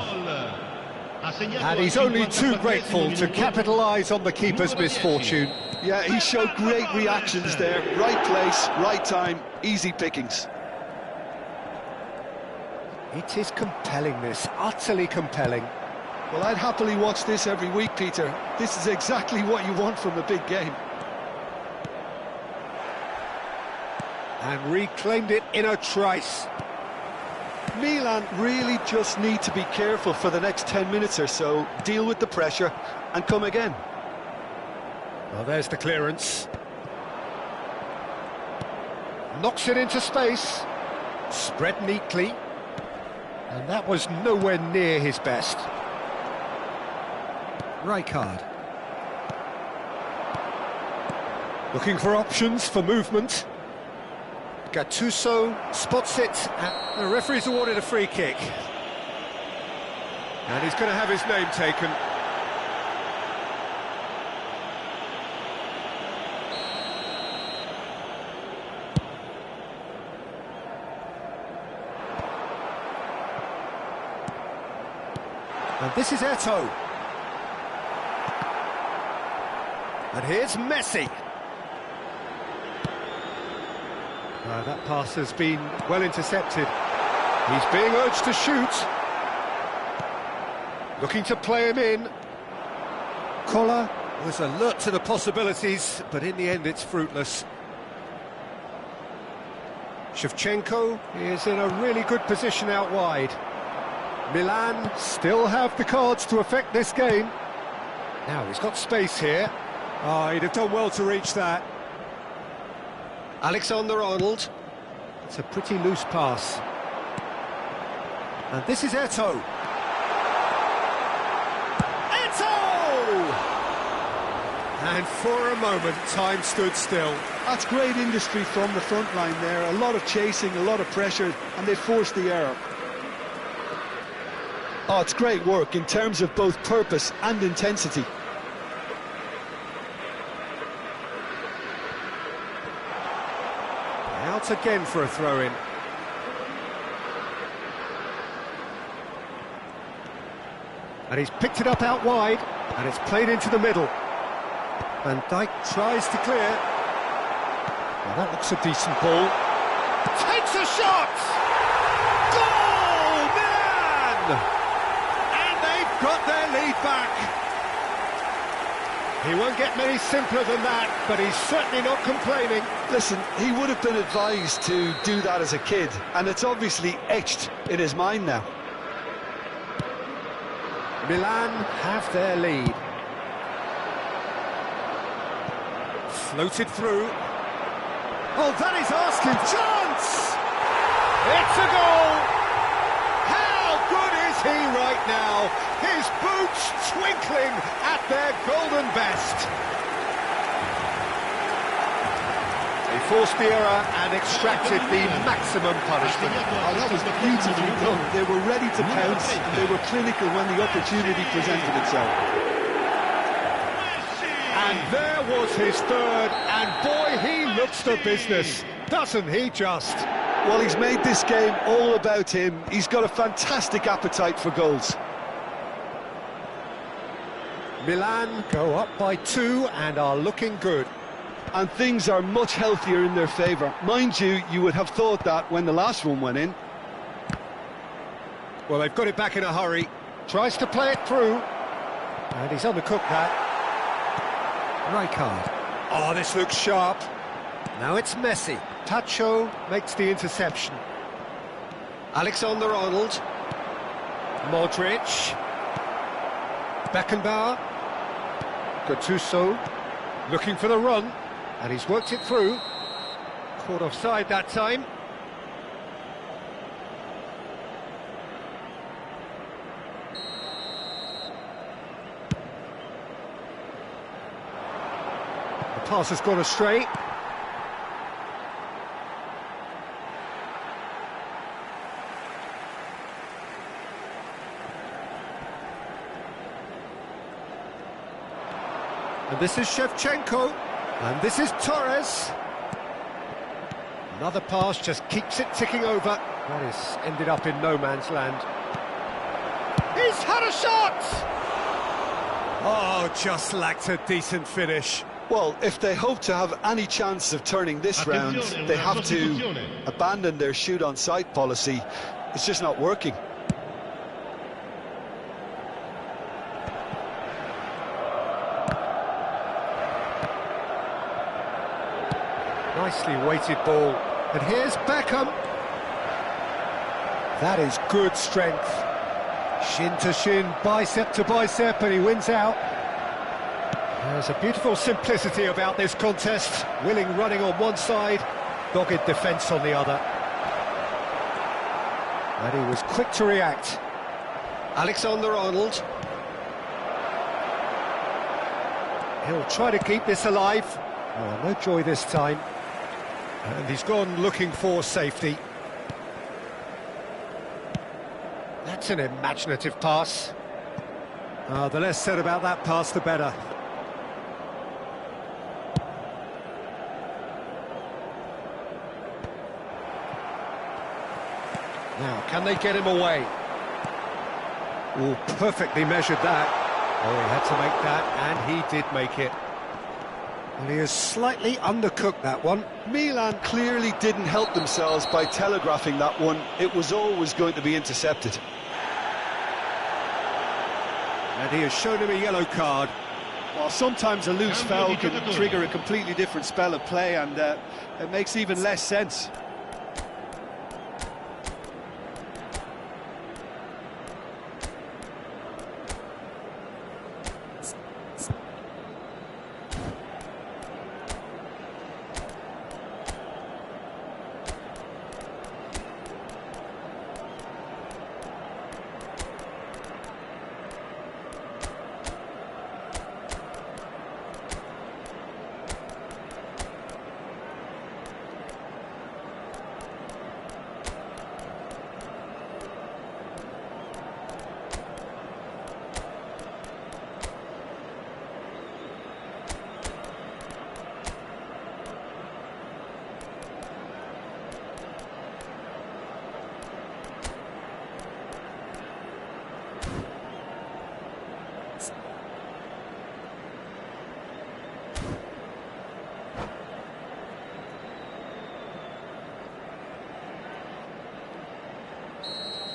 And he's only too grateful to capitalise on the keeper's misfortune. Yeah, he showed great reactions there. Right place, right time, easy pickings. It is compelling, this, utterly compelling. Well, I'd happily watch this every week, Peter. This is exactly what you want from a big game. And reclaimed it in a trice. Milan really just need to be careful for the next 10 minutes or so, deal with the pressure and come again. Well, there's the clearance. Knocks it into space. Spread neatly. And that was nowhere near his best. Rijkaard. Looking for options for movement. Gattuso spots it, and the referee's awarded a free kick. And he's going to have his name taken. And this is Eto'o. And here's Messi. That pass has been well intercepted. He's being urged to shoot. Looking to play him in. Koller was alert to the possibilities, but in the end it's fruitless. Shevchenko is in a really good position out wide. Milan still have the cards to affect this game. Now he's got space here. Oh, he'd have done well to reach that. Alexander-Arnold. It's a pretty loose pass. And this is Eto'o. Eto'o! And for a moment, time stood still. That's great industry from the front line there. A lot of chasing, a lot of pressure, and they forced the error. Oh, it's great work in terms of both purpose and intensity. Out again for a throw-in. And he's picked it up out wide, and it's played into the middle. Van Dijk tries to clear. Well, that looks a decent ball. Takes a shot! Goal, Milan! And they've got their lead back. He won't get many simpler than that, but he's certainly not complaining. Listen, he would have been advised to do that as a kid, and it's obviously etched in his mind now. Milan have their lead. Floated through. Oh, that is asking. Chance! It's a goal! How good is he right now? His boots twinkling at their golden best. They forced the error and extracted the maximum punishment. Oh, that was beautifully done. They were ready to pounce, and they were clinical when the opportunity presented itself. And there was his third, and boy, he looks the business, doesn't he just? Well, he's made this game all about him. He's got a fantastic appetite for goals. Milan go up by 2 and are looking good. And things are much healthier in their favour. Mind you, you would have thought that when the last one went in. Well, they've got it back in a hurry. Tries to play it through. And he's undercooked that. Rijkaard. Oh, this looks sharp. Now it's Messi. Tacho makes the interception. Alexander-Arnold. Modric. Beckenbauer. Gattuso. Looking for the run. And he's worked it through. Caught offside that time. The pass has gone astray. And this is Shevchenko. And this is Torres. Another pass just keeps it ticking over. That has ended up in no man's land. He's had a shot! Oh, just lacked a decent finish. Well, if they hope to have any chance of turning this round, they have to abandon their shoot-on-sight policy. It's just not working. Nicely weighted ball. And here's Beckham. That is good strength. Shin to shin, bicep to bicep, and he wins out. There's a beautiful simplicity about this contest. Willing running on one side, dogged defence on the other. And he was quick to react. Alexander-Arnold. He'll try to keep this alive. Oh, no joy this time. And he's gone looking for safety. That's an imaginative pass. The less said about that pass, the better. Now, can they get him away? Oh, perfectly measured that. Oh, he had to make that, and he did make it. And he has slightly undercooked that one. Milan clearly didn't help themselves by telegraphing that one. It was always going to be intercepted. And he has shown him a yellow card. Well, sometimes a loose foul can trigger a completely different spell of play, and it makes even less sense.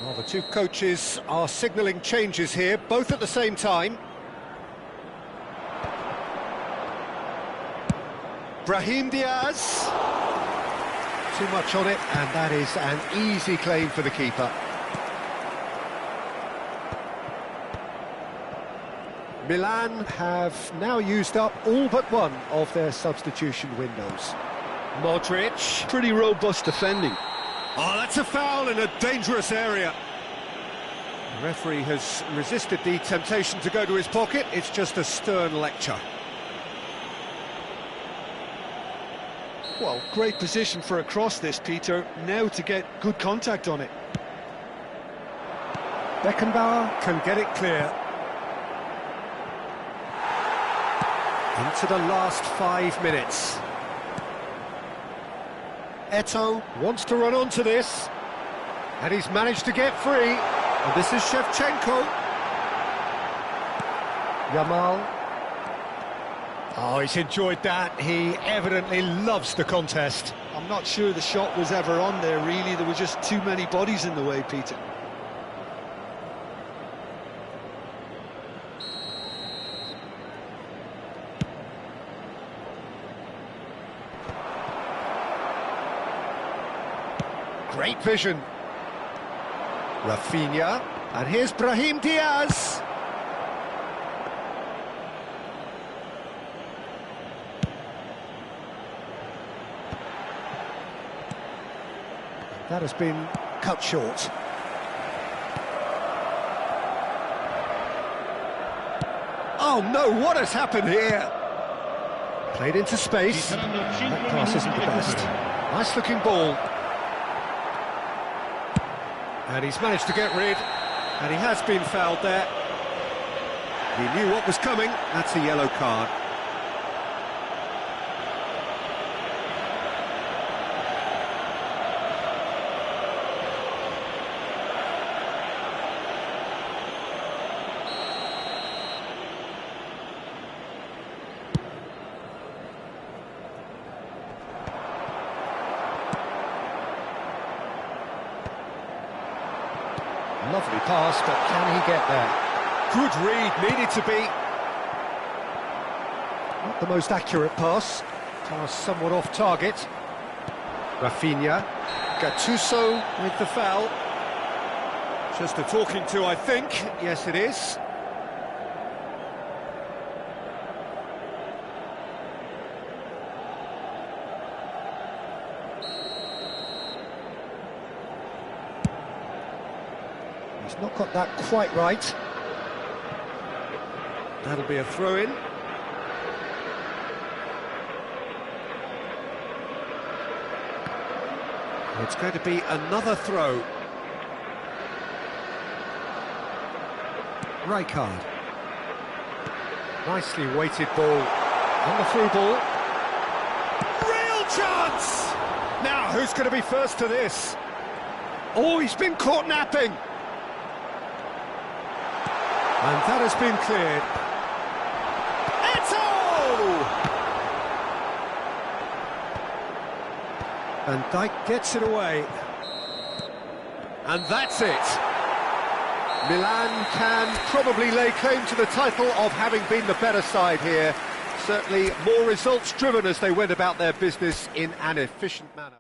Well, the two coaches are signalling changes here, both at the same time. Brahim Diaz. Too much on it, and that is an easy claim for the keeper. Milan have now used up all but one of their substitution windows. Modric. Pretty robust defending. Oh, that's a foul in a dangerous area. The referee has resisted the temptation to go to his pocket. It's just a stern lecture. Well, great position for a cross this, Peter. Now to get good contact on it. Beckenbauer can get it clear. Into the last 5 minutes. Eto'o wants to run onto this, and he's managed to get free. And this is Shevchenko. Yamal. Oh, he's enjoyed that. He evidently loves the contest. I'm not sure the shot was ever on there, really. There were just too many bodies in the way, Peter. Great vision. Rafinha, and here's Brahim Diaz. That has been cut short. Oh no, what has happened here? Played into space. That pass isn't the best. Nice looking ball. And he's managed to get rid, and he has been fouled there. He knew what was coming. That's a yellow card. Lovely pass, but can he get there? Good read, needed to be. Not the most accurate pass. Pass somewhat off target. Rafinha. Gattuso with the foul. Just a talking to, I think. Yes, it is. He's not got that quite right. That'll be a throw-in. It's going to be another throw. Rijkaard. Nicely weighted ball on the through ball. Real chance! Now, who's going to be first to this? Oh, he's been caught napping. And that has been cleared. And Dijk gets it away. And that's it. Milan can probably lay claim to the title of having been the better side here. Certainly more results driven as they went about their business in an efficient manner.